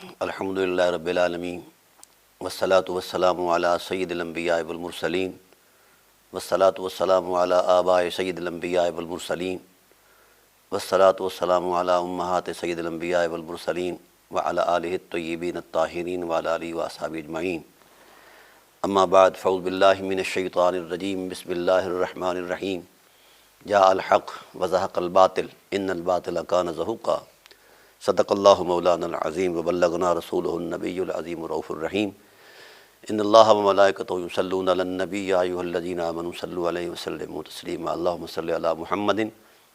الحمدللہ رب العالمین والصلاة والسلام علی سید الانبیاء والمرسلین والصلاة والسلام علی آباء سید الانبیاء والمرسلین والصلاة والسلام علی امہات سید الانبیاء والمرسلین وعلی آلہ الطیبین الطاہرین وعلی آلہ واصحابہ اجمعین. اما بعد فاعوذ باللہ من الشیطان الرجیم. بسم اللہ الرحمن الرحیم. جاء الحق وزهق الباطل ان الباطل کان زہوقا. صدق اللہ مولانا العظیم وبلغنا رسولہ النبی العظیم الرؤوف الرحیم. ان اللہ وملائکتہ یصلون علی النبی یا ایھا الذین آمنوا صلوا علیہ وسلموا تسلیما. اللہم صل علی محمد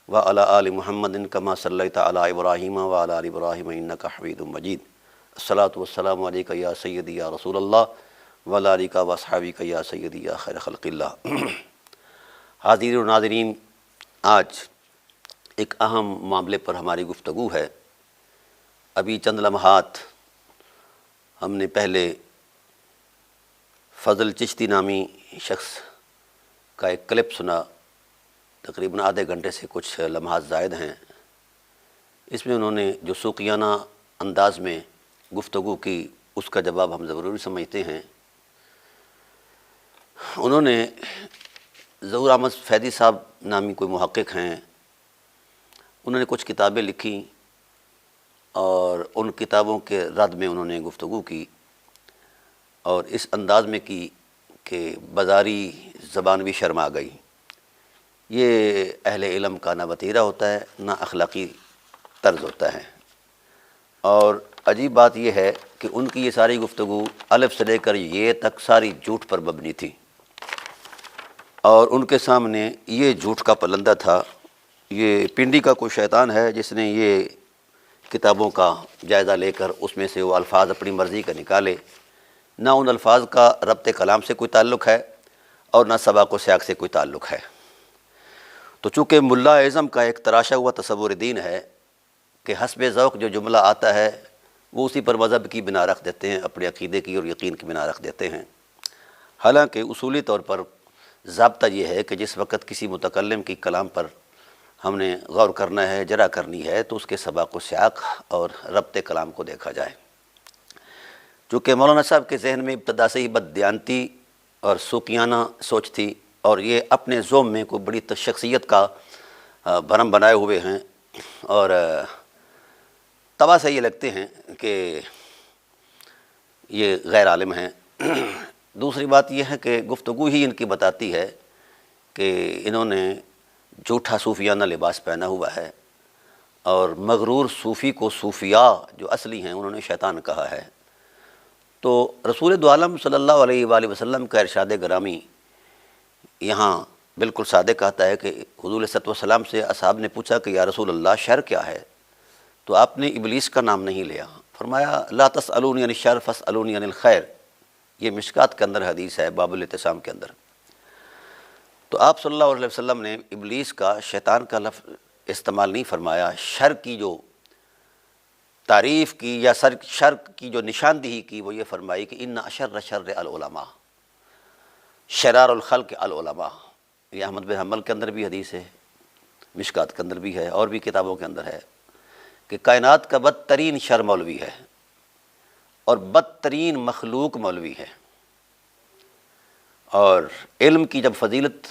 وعلی آل محمد کما صلیت علی ابراہیم وعلی آل ابراہیم انک حمید مجید. الصلاۃ والسلام علیک یا سیدی یا رسول اللہ وعلی آلک واصحابک یا سیدی یا خیر خلق اللہ. حاضرین و ناظرین، آج ایک اہم معاملے پر ہماری گفتگو ہے. ابھی چند لمحات ہم نے پہلے فضل چشتی نامی شخص کا ایک کلپ سنا، تقریباً آدھے گھنٹے سے کچھ لمحات زائد ہیں. اس میں انہوں نے جو سوقیانہ انداز میں گفتگو کی اس کا جواب ہم ضروری سمجھتے ہیں. انہوں نے ظہور احمد فیضی صاحب نامی کوئی محقق ہیں، انہوں نے کچھ کتابیں لکھی اور ان کتابوں کے رد میں انہوں نے گفتگو کی اور اس انداز میں کی کہ بازاری زبان بھی شرما گئی. یہ اہل علم کا نہ وتیرہ ہوتا ہے نہ اخلاقی طرز ہوتا ہے. اور عجیب بات یہ ہے کہ ان کی یہ ساری گفتگو الف سے لے کر یہ تک ساری جھوٹ پر مبنی تھی اور ان کے سامنے یہ جھوٹ کا پلندہ تھا. یہ پنڈی کا کوئی شیطان ہے جس نے یہ کتابوں کا جائزہ لے کر اس میں سے وہ الفاظ اپنی مرضی کا نکالے. نہ ان الفاظ کا ربط کلام سے کوئی تعلق ہے اور نہ سباق و سیاق سے کوئی تعلق ہے. تو چونکہ ملا اعظم کا ایک تراشا ہوا تصور دین ہے کہ حسب ذوق جو جملہ آتا ہے وہ اسی پر مذہب کی بنا رکھ دیتے ہیں، اپنے عقیدے کی اور یقین کی بنا رکھ دیتے ہیں. حالانکہ اصولی طور پر ضابطہ یہ ہے کہ جس وقت کسی متکلم کی کلام پر ہم نے غور کرنا ہے، جرا کرنی ہے، تو اس کے سباق و سیاق اور ربط کلام کو دیکھا جائے. چونکہ مولانا صاحب کے ذہن میں ابتدا سے ہی بددیانتی اور سوقیانہ سوچ تھی اور یہ اپنے ذوم میں کوئی بڑی شخصیت کا بھرم بنائے ہوئے ہیں اور طبع سے یہ لگتے ہیں کہ یہ غیر عالم ہیں. دوسری بات یہ ہے کہ گفتگو ہی ان کی بتاتی ہے کہ انہوں نے جھوٹا صوفیانہ لباس پہنا ہوا ہے اور مغرور صوفی کو صوفیاء جو اصلی ہیں انہوں نے شیطان کہا ہے. تو رسول دو عالم صلی اللہ علیہ وآلہ وسلم کا ارشاد گرامی یہاں بالکل صادق آتا ہے کہ حضور علیہ الصلوۃ والسلام سے اصحاب نے پوچھا کہ یا رسول اللہ شر کیا ہے؟ تو آپ نے ابلیس کا نام نہیں لیا، فرمایا لا تسألونی عن الشر فاسألونی عن الخیر. یہ مشکات کے اندر حدیث ہے، باب الاعتصام کے اندر. تو آپ صلی اللہ علیہ وسلم نے ابلیس کا، شیطان کا لفظ استعمال نہیں فرمایا. شر کی جو تعریف کی یا شر کی جو نشاندہی کی وہ یہ فرمائی کہ ان اشر شر العلماء، شرار الخلق العلماء. یہ احمد بن حنبل کے اندر بھی حدیث ہے، مشکات کے اندر بھی ہے اور بھی کتابوں کے اندر ہے کہ کائنات کا بدترین شر مولوی ہے اور بدترین مخلوق مولوی ہے. اور علم کی جب فضیلت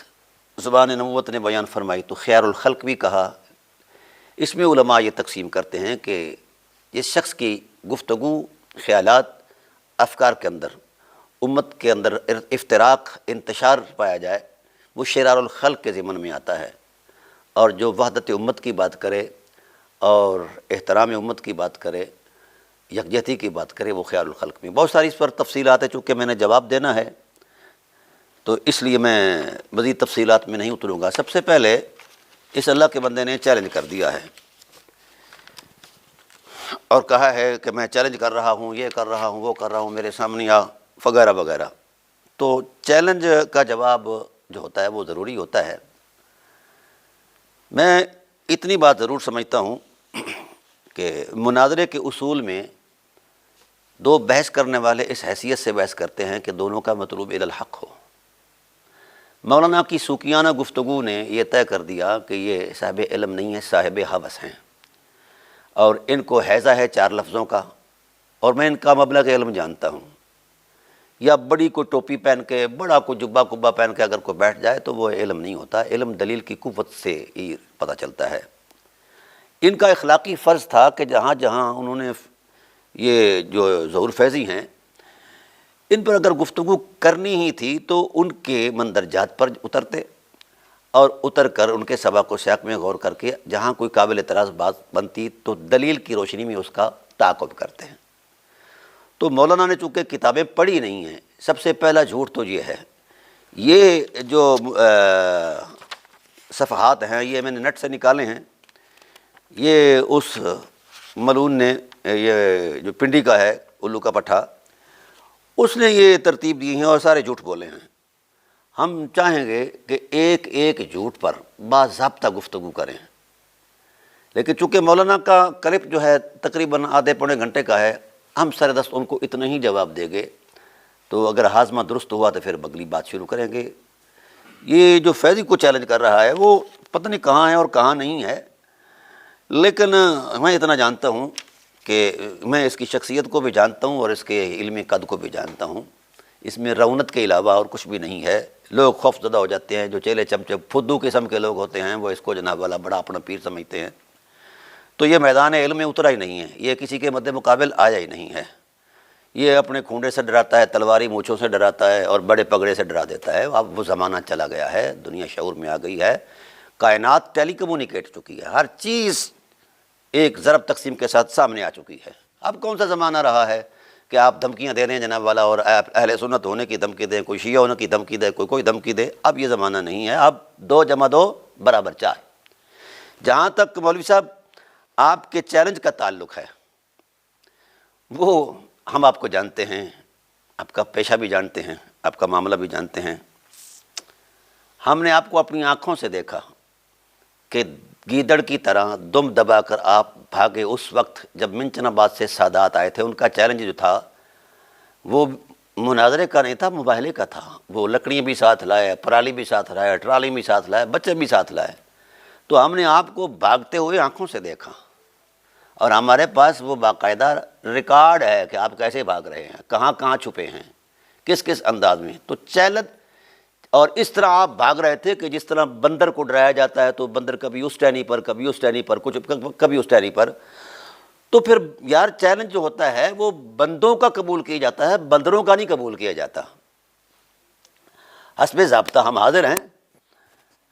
زبان نبوت نے بیان فرمائی تو خیار الخلق بھی کہا. اس میں علماء یہ تقسیم کرتے ہیں کہ جس شخص کی گفتگو، خیالات، افکار کے اندر امت کے اندر افتراق، انتشار پایا جائے وہ شرار الخلق کے ضمن میں آتا ہے، اور جو وحدت امت کی بات کرے اور احترام امت کی بات کرے، یکجہتی کی بات کرے، وہ خیار الخلق میں. بہت ساری اس پر تفصیلات ہیں، چونکہ میں نے جواب دینا ہے تو اس لیے میں مزید تفصیلات میں نہیں اتروں گا. سب سے پہلے اس اللہ کے بندے نے چیلنج کر دیا ہے اور کہا ہے کہ میں چیلنج کر رہا ہوں، یہ کر رہا ہوں، وہ کر رہا ہوں، میرے سامنے آ وغیرہ وغیرہ. تو چیلنج کا جواب جو ہوتا ہے وہ ضروری ہوتا ہے. میں اتنی بات ضرور سمجھتا ہوں کہ مناظرے کے اصول میں دو بحث کرنے والے اس حیثیت سے بحث کرتے ہیں کہ دونوں کا مطلوب الی الحق ہو. مولانا کی سوقیانہ گفتگو نے یہ طے کر دیا کہ یہ صاحب علم نہیں ہے، صاحب ہوس ہیں، اور ان کو حیضہ ہے 4 لفظوں کا اور میں ان کا مبلغ علم جانتا ہوں، یا بڑی کوئی ٹوپی پہن کے، بڑا کوئی جبہ کبا پہن کے اگر کوئی بیٹھ جائے تو وہ علم نہیں ہوتا، علم دلیل کی قوت سے ہی پتہ چلتا ہے۔ ان کا اخلاقی فرض تھا کہ جہاں جہاں انہوں نے یہ جو ظہور فیضی ہیں ان پر اگر گفتگو کرنی ہی تھی تو ان کے مندرجات پر اترتے، اور اتر کر ان کے سباق و سیاق میں غور کر کے جہاں کوئی قابل اعتراض بات بنتی تو دلیل کی روشنی میں اس کا تعاقب کرتے ہیں۔ تو مولانا نے چونکہ کتابیں پڑھی نہیں ہیں، سب سے پہلا جھوٹ تو یہ ہے، یہ جو صفحات ہیں یہ میں نے نیٹ سے نکالے ہیں، یہ اس ملون نے، یہ جو پنڈی کا ہے الو کا پٹھا، اس نے یہ ترتیب دی ہیں اور سارے جھوٹ بولے ہیں۔ ہم چاہیں گے کہ ایک ایک جھوٹ پر باضابطہ گفتگو کریں، لیکن چونکہ مولانا کا کلپ جو ہے تقریباً آدھے پونے گھنٹے کا ہے، ہم سر دست ان کو اتنا ہی جواب دیں گے، تو اگر ہاضمہ درست ہوا تو پھر اگلی بات شروع کریں گے۔ یہ جو فیضی کو چیلنج کر رہا ہے وہ پتہ نہیں کہاں ہے اور کہاں نہیں ہے، لیکن میں اتنا جانتا ہوں کہ میں اس کی شخصیت کو بھی جانتا ہوں اور اس کے علمی قد کو بھی جانتا ہوں، اس میں رونت کے علاوہ اور کچھ بھی نہیں ہے۔ لوگ خوف زدہ ہو جاتے ہیں، جو چیلے چمچے پھدو قسم کے لوگ ہوتے ہیں وہ اس کو جناب والا بڑا اپنا پیر سمجھتے ہیں، تو یہ میدان علم میں اترا ہی نہیں ہے، یہ کسی کے مد مقابل آیا ہی نہیں ہے۔ یہ اپنے کھونڈے سے ڈراتا ہے، تلواری مونچھوں سے ڈراتا ہے اور بڑے پگڑے سے ڈرا دیتا ہے۔ اب وہ زمانہ چلا گیا ہے، دنیا شعور میں آ گئی ہے، کائنات ٹیلی کمیونیکیٹ چکی ہے، ہر چیز ایک ضرب تقسیم کے ساتھ سامنے آ چکی ہے۔ اب کون سا زمانہ رہا ہے کہ آپ دھمکیاں دے رہے ہیں جناب والا، اور اہل سنت ہونے کی دھمکی دیں، کوئی شیعہ ہونے کی دھمکی دے، کوئی دھمکی دے، اب یہ زمانہ نہیں ہے۔ اب 2 + 2 = 4۔ جہاں تک مولوی صاحب آپ کے چیلنج کا تعلق ہے، وہ ہم آپ کو جانتے ہیں، آپ کا پیشہ بھی جانتے ہیں، آپ کا معاملہ بھی جانتے ہیں۔ ہم نے آپ کو اپنی آنکھوں سے دیکھا کہ گیدڑ کی طرح دم دبا کر آپ بھاگے اس وقت جب منچن آباد سے سادات آئے تھے۔ ان کا چیلنج جو تھا وہ مناظرے کا نہیں تھا، مباہلے کا تھا۔ وہ لکڑیاں بھی ساتھ لائے، پرالی بھی ساتھ لائے، ٹرالی بھی ساتھ لائے، بچے بھی ساتھ لائے۔ تو ہم نے آپ کو بھاگتے ہوئے آنکھوں سے دیکھا، اور ہمارے پاس وہ باقاعدہ ریکارڈ ہے کہ آپ کیسے بھاگ رہے ہیں، کہاں کہاں چھپے ہیں، کس کس انداز میں۔ تو چیلنج، اور اس طرح آپ بھاگ رہے تھے کہ جس طرح بندر کو ڈرایا جاتا ہے، تو بندر کبھی اس ٹہنی پر، کبھی اس ٹہنی پر، کبھی اس ٹہنی پر۔ تو پھر یار چیلنج جو ہوتا ہے وہ بندوں کا قبول کیا جاتا ہے، بندروں کا نہیں قبول کیا جاتا۔ حسب ضابطہ ہم حاضر ہیں،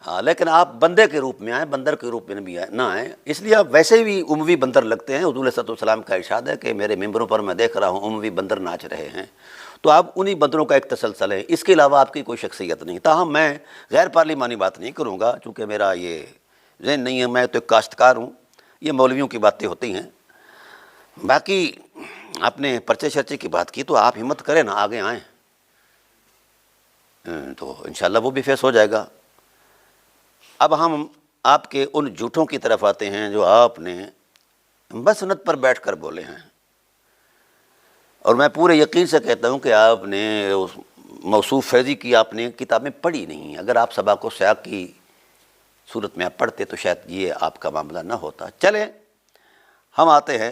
ہاں، لیکن آپ بندے کے روپ میں آئیں، بندر کے روپ میں بھی نہ آئیں۔ اس لیے آپ ویسے بھی اموی بندر لگتے ہیں۔ حضور علیہ السلام کا ارشاد ہے کہ میرے ممبروں پر میں دیکھ رہا ہوں اموی بندر ناچ رہے ہیں، تو آپ انہی بندروں کا ایک تسلسل ہے، اس کے علاوہ آپ کی کوئی شخصیت نہیں۔ تاہم میں غیر پارلیمانی بات نہیں کروں گا، چونکہ میرا یہ ذہن نہیں ہے، میں تو ایک کاشتکار ہوں، یہ مولویوں کی باتیں ہوتی ہیں۔ باقی آپ نے پرچے شرچے کی بات کی، تو آپ ہمت کریں نا، آگے آئیں، تو انشاءاللہ وہ بھی فیس ہو جائے گا۔ اب ہم آپ کے ان جھوٹوں کی طرف آتے ہیں جو آپ نے مسند پر بیٹھ کر بولے ہیں، اور میں پورے یقین سے کہتا ہوں کہ آپ نے موصوف فیضی کی آپ نے کتابیں پڑھی نہیں ہیں۔ اگر آپ سباق و سیاق کی صورت میں آپ پڑھتے تو شاید یہ آپ کا معاملہ نہ ہوتا۔ چلیں ہم آتے ہیں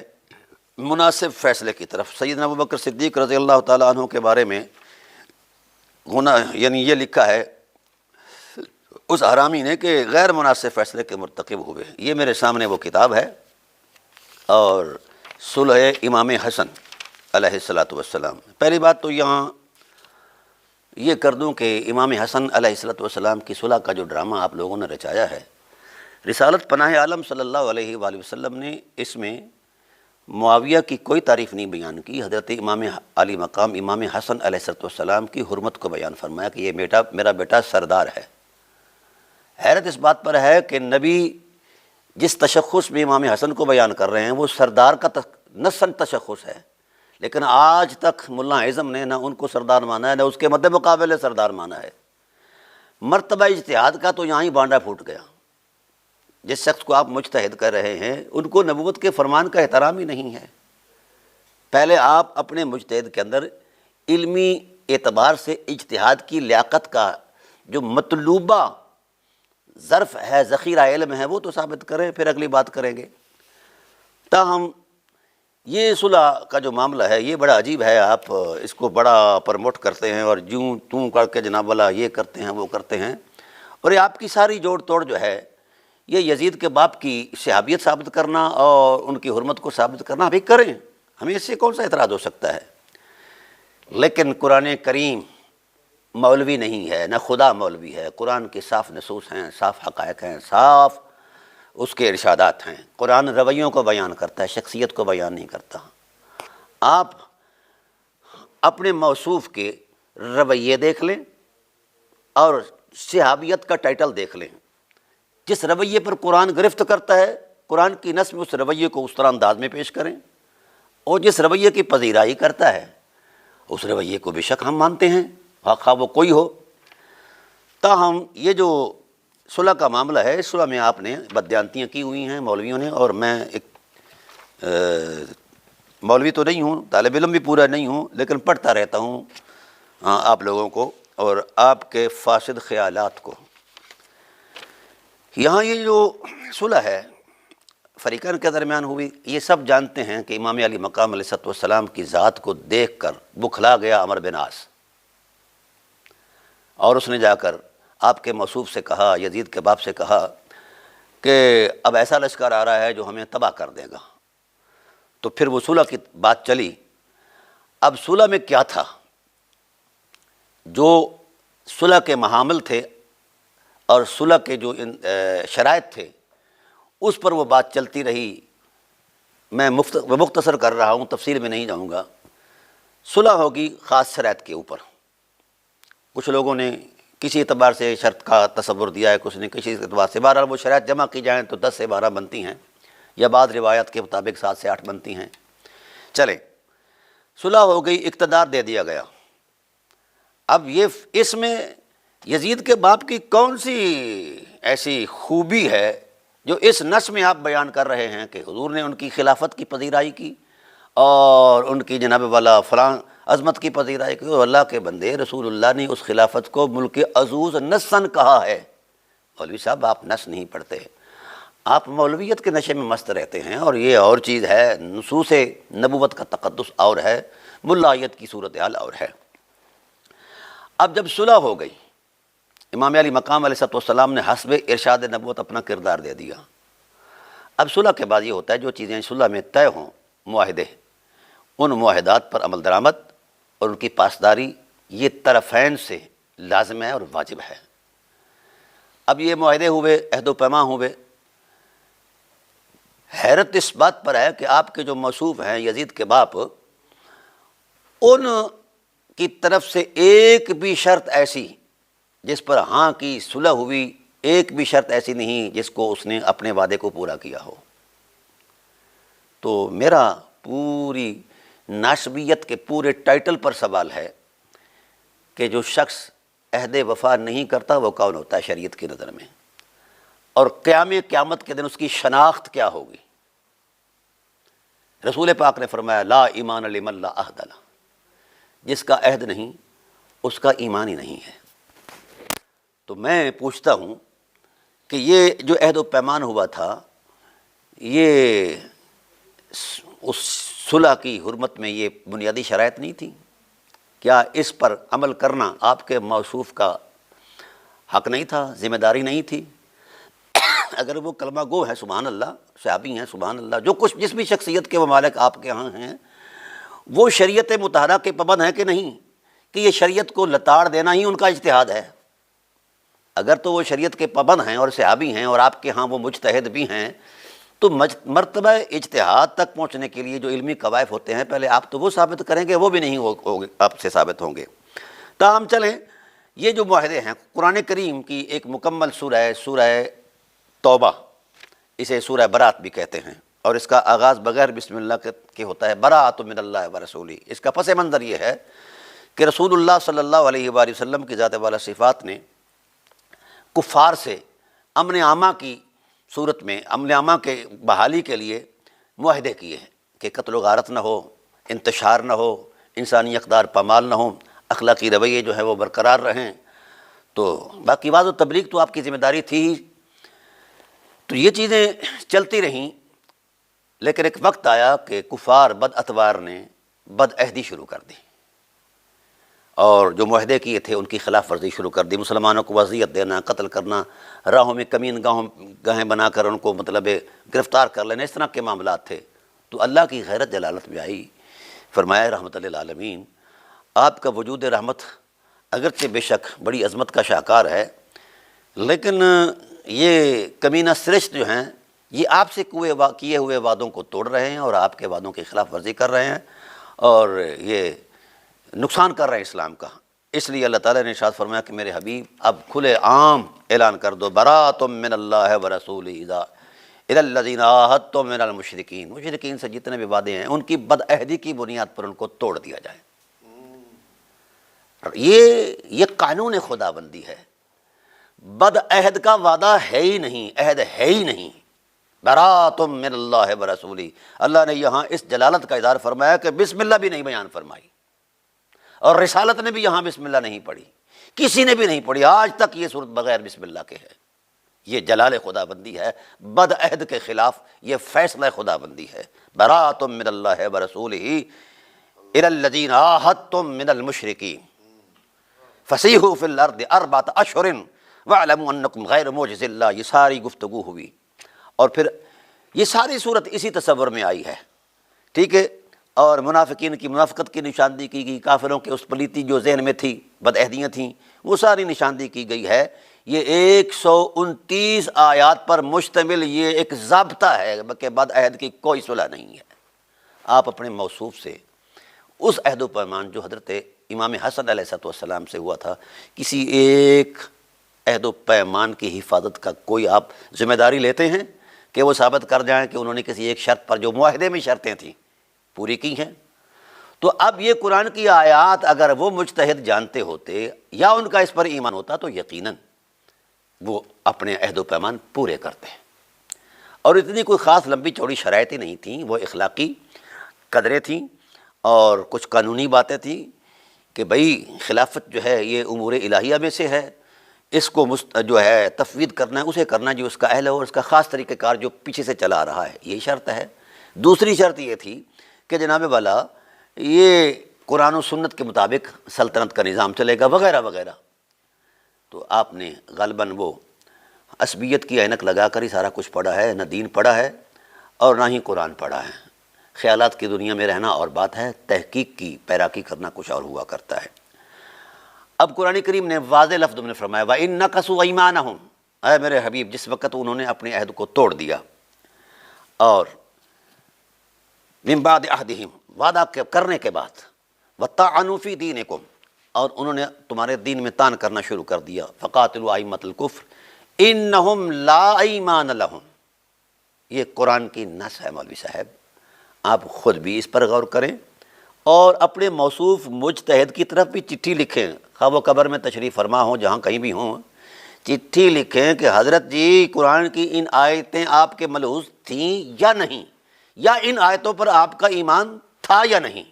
مناسب فیصلے کی طرف۔ سیدنا ابوبکر صدیق رضی اللہ تعالیٰ عنہ کے بارے میں یعنی یہ لکھا ہے اس حرامی نے کہ غیر مناسب فیصلے کے مرتکب ہوئے۔ یہ میرے سامنے وہ کتاب ہے، اور صلح امام حسن علیہ السلام۔ پہلی بات تو یہاں یہ کر دوں کہ امام حسن علیہ السلام کی صلح کا جو ڈرامہ آپ لوگوں نے رچایا ہے، رسالت پناہ عالم صلی اللہ علیہ وآلہ وسلم نے اس میں معاویہ کی کوئی تعریف نہیں بیان کی، حضرت امام علی مقام امام حسن علیہ السلام کی حرمت کو بیان فرمایا کہ یہ میرا بیٹا سردار ہے۔ حیرت اس بات پر ہے کہ نبی جس تشخص میں امام حسن کو بیان کر رہے ہیں وہ سردار کا نصاً تشخص ہے، لیکن آج تک ملا اعظم نے نہ ان کو سردار مانا ہے، نہ اس کے مد مقابل سردار مانا ہے۔ مرتبہ اجتہاد کا تو یہاں ہی بانڈا پھوٹ گیا۔ جس شخص کو آپ مجتہد کر رہے ہیں ان کو نبوت کے فرمان کا احترام ہی نہیں ہے۔ پہلے آپ اپنے مجتہد کے اندر علمی اعتبار سے اجتہاد کی لیاقت کا جو مطلوبہ ظرف ہے، ذخیرہ علم ہے، وہ تو ثابت کریں، پھر اگلی بات کریں گے۔ تاہم یہ صلح کا جو معاملہ ہے یہ بڑا عجیب ہے، آپ اس کو بڑا پرموٹ کرتے ہیں اور جوں توں کر کے جناب والا یہ کرتے ہیں وہ کرتے ہیں، اور یہ آپ کی ساری جوڑ توڑ جو ہے یہ یزید کے باپ کی صحابیت ثابت کرنا اور ان کی حرمت کو ثابت کرنا ابھی کریں، ہمیں اس سے کون سا اعتراض ہو سکتا ہے؟ لیکن قرآن کریم مولوی نہیں ہے، نہ خدا مولوی ہے، قرآن کے صاف نصوص ہیں، صاف حقائق ہیں، صاف اس کے ارشادات ہیں۔ قرآن رویوں کو بیان کرتا ہے، شخصیت کو بیان نہیں کرتا۔ آپ اپنے موصوف کے رویے دیکھ لیں اور صحابیت کا ٹائٹل دیکھ لیں، جس رویے پر قرآن گرفت کرتا ہے قرآن کی نص میں اس رویے کو اس طرح انداز میں پیش کریں، اور جس رویے کی پذیرائی کرتا ہے اس رویے کو بے شک ہم مانتے ہیں، خواہ وہ کوئی ہو۔ تاہم یہ جو صلح کا معاملہ ہے، اس صلح میں آپ نے بددیانتیاں کی ہوئی ہیں مولویوں نے، اور میں ایک مولوی تو نہیں ہوں، طالب علم بھی پورا نہیں ہوں، لیکن پڑھتا رہتا ہوں آپ لوگوں کو اور آپ کے فاسد خیالات کو۔ یہاں یہ جو صلح ہے فریقین کے درمیان ہوئی، یہ سب جانتے ہیں کہ امام علی مقام علیہ السلام کی ذات کو دیکھ کر بکھلا گیا عمرو بن عاص، اور اس نے جا کر آپ کے موصوف سے کہا، یزید کے باپ سے کہا کہ اب ایسا لشکر آ رہا ہے جو ہمیں تباہ کر دے گا۔ تو پھر وہ صلح کی بات چلی۔ اب صلح میں کیا تھا؟ جو صلح کے محامل تھے اور صلح کے جو شرائط تھے اس پر وہ بات چلتی رہی۔ میں مختصر کر رہا ہوں، تفصیل میں نہیں جاؤں گا۔ صلح ہوگی خاص شرائط کے اوپر، کچھ لوگوں نے کسی اعتبار سے شرط کا تصور دیا ہے، کچھ نے کسی اعتبار سے، بہرحال وہ شرائط جمع کی جائیں تو 10 سے 12 بنتی ہیں، یا بعض روایت کے مطابق 7 سے 8 بنتی ہیں۔ چلیں، صلح ہو گئی، اقتدار دے دیا گیا۔ اب یہ اس میں یزید کے باپ کی کون سی ایسی خوبی ہے جو اس نص میں آپ بیان کر رہے ہیں کہ حضور نے ان کی خلافت کی پذیرائی کی اور ان کی جناب والا فلاں عظمت کی پذیرائی کی، اور اللہ کے بندے رسول اللہ نے اس خلافت کو ملک عزوز نصاً کہا ہے۔ مولوی صاحب آپ نص نہیں پڑھتے، آپ مولویت کے نشے میں مست رہتے ہیں، اور یہ اور چیز ہے، نصوص نبوت کا تقدس اور ہے، ملائیت کی صورتحال اور ہے۔ اب جب صلح ہو گئی، امام علی مقام علیہ السلام نے حسب ارشاد نبوت اپنا کردار دے دیا۔ اب صلح کے بعد یہ ہوتا ہے جو چیزیں صلح میں طے ہوں، معاہدے، ان معاہدات پر عمل درآمد اور ان کی پاسداری یہ طرفین سے لازم ہے اور واجب ہے۔ اب یہ معاہدے ہوئے، عہد و پیمان ہوئے۔ حیرت اس بات پر ہے کہ آپ کے جو موصوف ہیں یزید کے باپ، ان کی طرف سے ایک بھی شرط ایسی جس پر ہاں کی صلح ہوئی، ایک بھی شرط ایسی نہیں جس کو اس نے اپنے وعدے کو پورا کیا ہو۔ تو میرا پوری ناسبیت کے پورے ٹائٹل پر سوال ہے کہ جو شخص عہد وفا نہیں کرتا وہ کون ہوتا ہے شریعت کی نظر میں، اور قیامت کے دن اس کی شناخت کیا ہوگی؟ رسول پاک نے فرمایا لا ایمان لمن لا عہد لہ، جس کا عہد نہیں اس کا ایمان ہی نہیں ہے۔ تو میں پوچھتا ہوں کہ یہ جو عہد و پیمان ہوا تھا، یہ اس صلح کی حرمت میں یہ بنیادی شرائط نہیں تھی؟ کیا اس پر عمل کرنا آپ کے موصوف کا حق نہیں تھا، ذمہ داری نہیں تھی؟ اگر وہ کلمہ گو ہیں سبحان اللہ، صحابی ہیں سبحان اللہ، جو کچھ جس بھی شخصیت کے ممالک آپ کے ہاں ہیں، وہ شریعت مطہرہ کے پابند ہیں کہ نہیں؟ کہ یہ شریعت کو لتاڑ دینا ہی ان کا اجتہاد ہے؟ اگر تو وہ شریعت کے پابند ہیں اور صحابی ہیں اور آپ کے ہاں وہ مجتہد بھی ہیں، تو مرتبہ اجتہاد تک پہنچنے کے لیے جو علمی قوائف ہوتے ہیں پہلے آپ تو وہ ثابت کریں گے، وہ بھی نہیں ہوگے آپ سے ثابت ہوں گے۔ تاہم چلیں، یہ جو معاہدے ہیں قرآن کریم کی ایک مکمل سورہ ہے، سورہ توبہ، اسے سورہ برات بھی کہتے ہیں، اور اس کا آغاز بغیر بسم اللہ کے ہوتا ہے، براۃ من اللہ و رسولہ۔ اس کا پس منظر یہ ہے کہ رسول اللہ صلی اللہ علیہ وآلہ وسلم کی ذات والا صفات نے کفار سے امن عامہ کی صورت میں، امن عامہ کے بحالی کے لیے معاہدے کیے ہیں کہ قتل و غارت نہ ہو، انتشار نہ ہو، انسانی اقدار پامال نہ ہوں، اخلاقی رویے جو ہیں وہ برقرار رہیں۔ تو باقی وعظ و تبلیغ تو آپ کی ذمہ داری تھی ہی۔ تو یہ چیزیں چلتی رہیں، لیکن ایک وقت آیا کہ کفار بد اتوار نے بد عہدی شروع کر دی اور جو معاہدے کیے تھے ان کی خلاف ورزی شروع کر دی. مسلمانوں کو اذیت دینا، قتل کرنا، راہوں میں کمین گاہیں بنا کر ان کو مطلب گرفتار کر لینا، اس طرح کے معاملات تھے. تو اللہ کی غیرت جلالت میں آئی. فرمایا رحمت للعالمین آپ کا وجود رحمت اگرچہ بے شک بڑی عظمت کا شاہکار ہے، لیکن یہ کمینہ سرشت جو ہیں یہ آپ سے کیے ہوئے وعدوں کو توڑ رہے ہیں اور آپ کے وعدوں کی خلاف ورزی کر رہے ہیں اور یہ نقصان کر رہے ہیں اسلام کا. اس لیے اللہ تعالیٰ نے ارشاد فرمایا کہ میرے حبیب اب کھلے عام اعلان کر دو، براءۃ من اللہ ورسولہ الی الذین عاہدتم من المشرکین. مشرکین سے جتنے بھی وعدے ہیں ان کی بد عہدی کی بنیاد پر ان کو توڑ دیا جائے. یہ قانون خدا بندی ہے. بد عہد کا وعدہ ہے ہی نہیں، عہد ہے ہی نہیں. براءۃ من اللہ ورسولہ. اللہ نے یہاں اس جلالت کا اظہار فرمایا کہ بسم اللہ بھی نہیں بیان فرمائی اور رسالت نے بھی یہاں بسم اللہ نہیں پڑھی، کسی نے بھی نہیں پڑھی. آج تک یہ صورت بغیر بسم اللہ کے ہے. یہ جلال خدا بندی ہے. بد عہد کے خلاف یہ فیصلہ خدا بندی ہے. براءۃ من اللہ ورسولہ الی الذین عاہدتم من المشرکین فسیحوا فی الارض اربعۃ اشہر واعلموا انکم غیر معجز اللہ. یہ ساری گفتگو ہوئی اور پھر یہ ساری صورت اسی تصور میں آئی ہے. ٹھیک ہے. اور منافقین کی منافقت کی نشاندہی کی گئی، کافروں کے اس پلیتی جو ذہن میں تھی، بد عہدیاں تھیں، وہ ساری نشاندہی کی گئی ہے. یہ 129 آیات پر مشتمل یہ ایک ضابطہ ہے کہ بد عہد کی کوئی صلح نہیں ہے. آپ اپنے موصوف سے اس عہد و پیمان جو حضرت امام حسن علیہ السلام سے ہوا تھا، کسی ایک عہد و پیمان کی حفاظت کا کوئی آپ ذمہ داری لیتے ہیں کہ وہ ثابت کر جائیں کہ انہوں نے کسی ایک شرط پر جو معاہدے میں شرطیں تھیں پوری کی ہیں؟ تو اب یہ قرآن کی آیات اگر وہ مجتہد جانتے ہوتے یا ان کا اس پر ایمان ہوتا تو یقیناً وہ اپنے عہد و پیمان پورے کرتے ہیں. اور اتنی کوئی خاص لمبی چوڑی شرائطیں نہیں تھیں، وہ اخلاقی قدریں تھیں اور کچھ قانونی باتیں تھیں کہ بھئی خلافت جو ہے یہ امور الہیہ میں سے ہے، اس کو جو ہے تفویض کرنا ہے، اسے کرنا جو اس کا اہل ہے اور اس کا خاص طریقہ کار جو پیچھے سے چلا آ رہا ہے، یہی شرط ہے. دوسری شرط یہ تھی کہ جناب والا یہ قرآن و سنت کے مطابق سلطنت کا نظام چلے گا وغیرہ وغیرہ. تو آپ نے غالباً وہ عصبیت کی اینک لگا کر ہی سارا کچھ پڑھا ہے، نہ دین پڑھا ہے اور نہ ہی قرآن پڑھا ہے. خیالات کی دنیا میں رہنا اور بات ہے، تحقیق کی پیراکی کرنا کچھ اور ہوا کرتا ہے. اب قرآن کریم نے واضح لفظ میں فرمایا وَإِن نَقَصُوا أَيْمَانَهُمْ. اے میرے حبیب جس وقت انہوں نے اپنے عہد کو توڑ دیا اور من بعد عہدہم وعدہ کرنے کے بعد وَطَعَنُوا فِي دِينِكُمْ اور انہوں نے تمہارے دین میں طعن کرنا شروع کر دیا فَقَاتِلُوا أَئِمَّةَ الْكُفْرِ إِنَّهُمْ لَا أَيْمَانَ لَهُمْ. یہ قرآن کی نص ہے مولوی صاحب، آپ خود بھی اس پر غور کریں اور اپنے موصوف مجتہد کی طرف بھی چٹھی لکھیں، خواہ وہ قبر میں تشریف فرما ہوں جہاں کہیں بھی ہوں، چٹھی لکھیں کہ حضرت جی قرآن کی ان آیتیں آپ کے ملحوظ تھیں یا نہیں، یا ان آیتوں پر آپ کا ایمان تھا یا نہیں.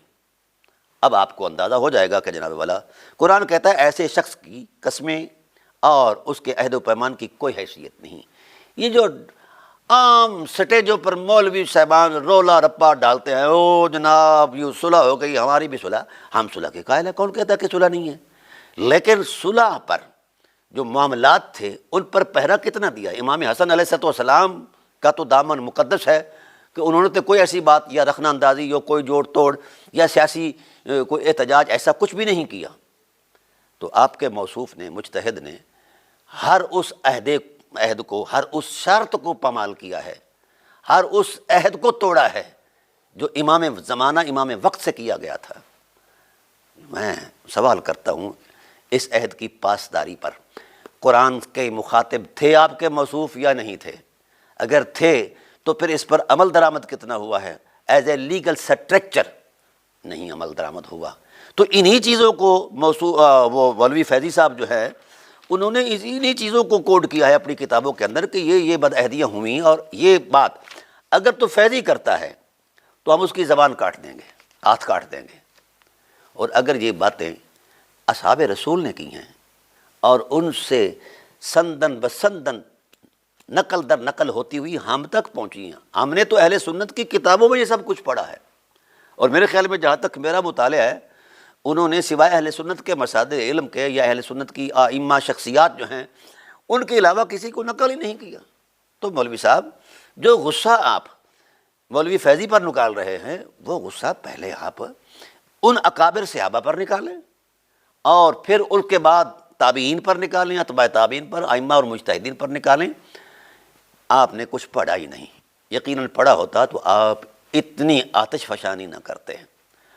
اب آپ کو اندازہ ہو جائے گا کہ جناب والا قرآن کہتا ہے ایسے شخص کی قسمیں اور اس کے عہد و پیمان کی کوئی حیثیت نہیں. یہ جو عام سٹیجوں پر مولوی صاحبان رولا رپا ڈالتے ہیں، او جناب یہ صلح ہو گئی، ہماری بھی صلح، ہم صلح کے قائل ہیں، کون کہتا ہے کہ صلح نہیں ہے؟ لیکن صلح پر جو معاملات تھے ان پر پہرا کتنا دیا؟ امام حسن علیہ السلام کا تو دامن مقدس ہے کہ انہوں نے تو کوئی ایسی بات یا رخنہ اندازی یا کوئی جوڑ توڑ یا سیاسی کوئی احتجاج ایسا کچھ بھی نہیں کیا. تو آپ کے موصوف نے مجتہد نے ہر اس عہد کو، ہر اس شرط کو پامال کیا ہے، ہر اس عہد کو توڑا ہے جو امام زمانہ امام وقت سے کیا گیا تھا. میں سوال کرتا ہوں اس عہد کی پاسداری پر قرآن کے مخاطب تھے آپ کے موصوف یا نہیں تھے؟ اگر تھے تو پھر اس پر عمل درآمد کتنا ہوا ہے؟ ایز اے لیگل سٹرکچر نہیں عمل درآمد ہوا. تو انہی چیزوں کو وہ مولوی فیضی صاحب جو ہے انہوں نے انہی چیزوں کو کوڈ کیا ہے اپنی کتابوں کے اندر کہ یہ بد عہدیاں ہوئیں. اور یہ بات اگر تو فیضی کرتا ہے تو ہم اس کی زبان کاٹ دیں گے، ہاتھ کاٹ دیں گے. اور اگر یہ باتیں اصحاب رسول نے کی ہیں اور ان سے سندن بسندن نقل در نقل ہوتی ہوئی ہم تک پہنچی ہیں. ہم نے تو اہل سنت کی کتابوں میں یہ سب کچھ پڑھا ہے، اور میرے خیال میں جہاں تک میرا مطالعہ ہے انہوں نے سوائے اہل سنت کے مصادر علم کے یا اہل سنت کی ائمہ شخصیات جو ہیں ان کے علاوہ کسی کو نقل ہی نہیں کیا. تو مولوی صاحب جو غصہ آپ مولوی فیضی پر نکال رہے ہیں وہ غصہ پہلے آپ ان اکابر صحابہ پر نکالیں اور پھر ان کے بعد تابعین پر نکالیں، اتباع تابعین پر، ائمہ اور مجتہدین پر نکالیں. آپ نے کچھ پڑھا ہی نہیں. یقیناً پڑھا ہوتا تو آپ اتنی آتش فشانی نہ کرتے ہیں.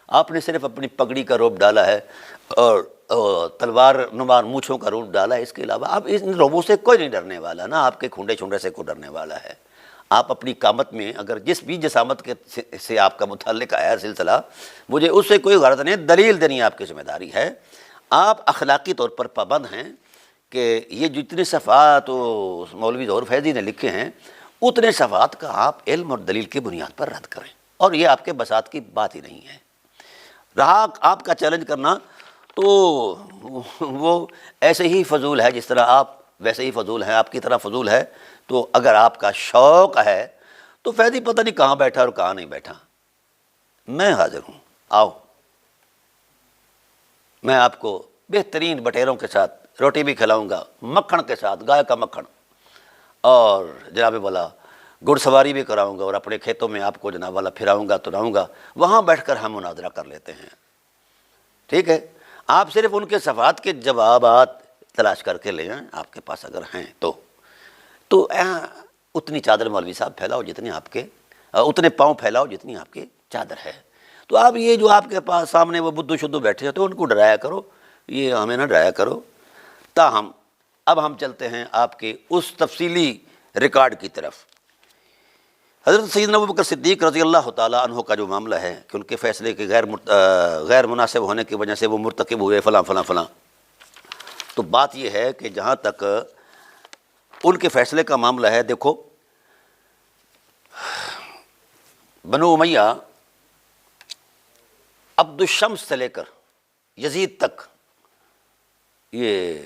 آپ نے صرف اپنی پگڑی کا روپ ڈالا ہے اور تلوار نمار مونچھوں کا روپ ڈالا ہے، اس کے علاوہ آپ ان روبوں سے کوئی نہیں ڈرنے والا، نہ آپ کے کھنڈے چھنڈے سے کوئی ڈرنے والا ہے. آپ اپنی قامت میں اگر جس بھی جسامت کے سے آپ کا متعلق آیا سلسلہ، مجھے اس سے کوئی غرض نہیں، دلیل دینی آپ کی ذمہ داری ہے. آپ اخلاقی طور پر پابند ہیں کہ یہ جتنے صفحات مولوی ظہور فیضی نے لکھے ہیں اتنے صفحات کا آپ علم اور دلیل کی بنیاد پر رد کریں، اور یہ آپ کے بساط کی بات ہی نہیں ہے. رہا آپ کا چیلنج کرنا تو وہ ایسے ہی فضول ہے جس طرح آپ ویسے ہی فضول ہیں، آپ کی طرح فضول ہے. تو اگر آپ کا شوق ہے تو فیضی پتہ نہیں کہاں بیٹھا اور کہاں نہیں بیٹھا، میں حاضر ہوں، آؤ. میں آپ کو بہترین بٹیروں کے ساتھ روٹی بھی کھلاؤں گا، مکھن کے ساتھ، گائے کا مکھن، اور جناب والا گھڑ سواری بھی کراؤں گا، اور اپنے کھیتوں میں آپ کو جناب والا پھراؤں گا تراؤں گا. وہاں بیٹھ کر ہم مناظرہ کر لیتے ہیں، ٹھیک ہے؟ آپ صرف ان کے صفحات کے جوابات تلاش کر کے لیں، آپ کے پاس اگر ہیں تو اتنی چادر مولوی صاحب پھیلاؤ جتنی آپ کے، اتنے پاؤں پھیلاؤ جتنی آپ کی چادر ہے. تو آپ یہ جو آپ کے پاس سامنے وہ بدھو شدھو بیٹھے ہوتے ہیں ان کو ڈرایا کرو، یہ ہمیں نہ ڈرایا کرو. تاہم اب ہم چلتے ہیں آپ کے اس تفصیلی ریکارڈ کی طرف. حضرت سیدنا ابوبکر صدیق رضی اللہ تعالیٰ عنہ کا جو معاملہ ہے کہ ان کے فیصلے کے غیر مناسب ہونے کی وجہ سے وہ مرتکب ہوئے فلاں فلاں فلاں، تو بات یہ ہے کہ جہاں تک ان کے فیصلے کا معاملہ ہے، دیکھو بنو امیہ عبد الشمس سے لے کر یزید تک، یہ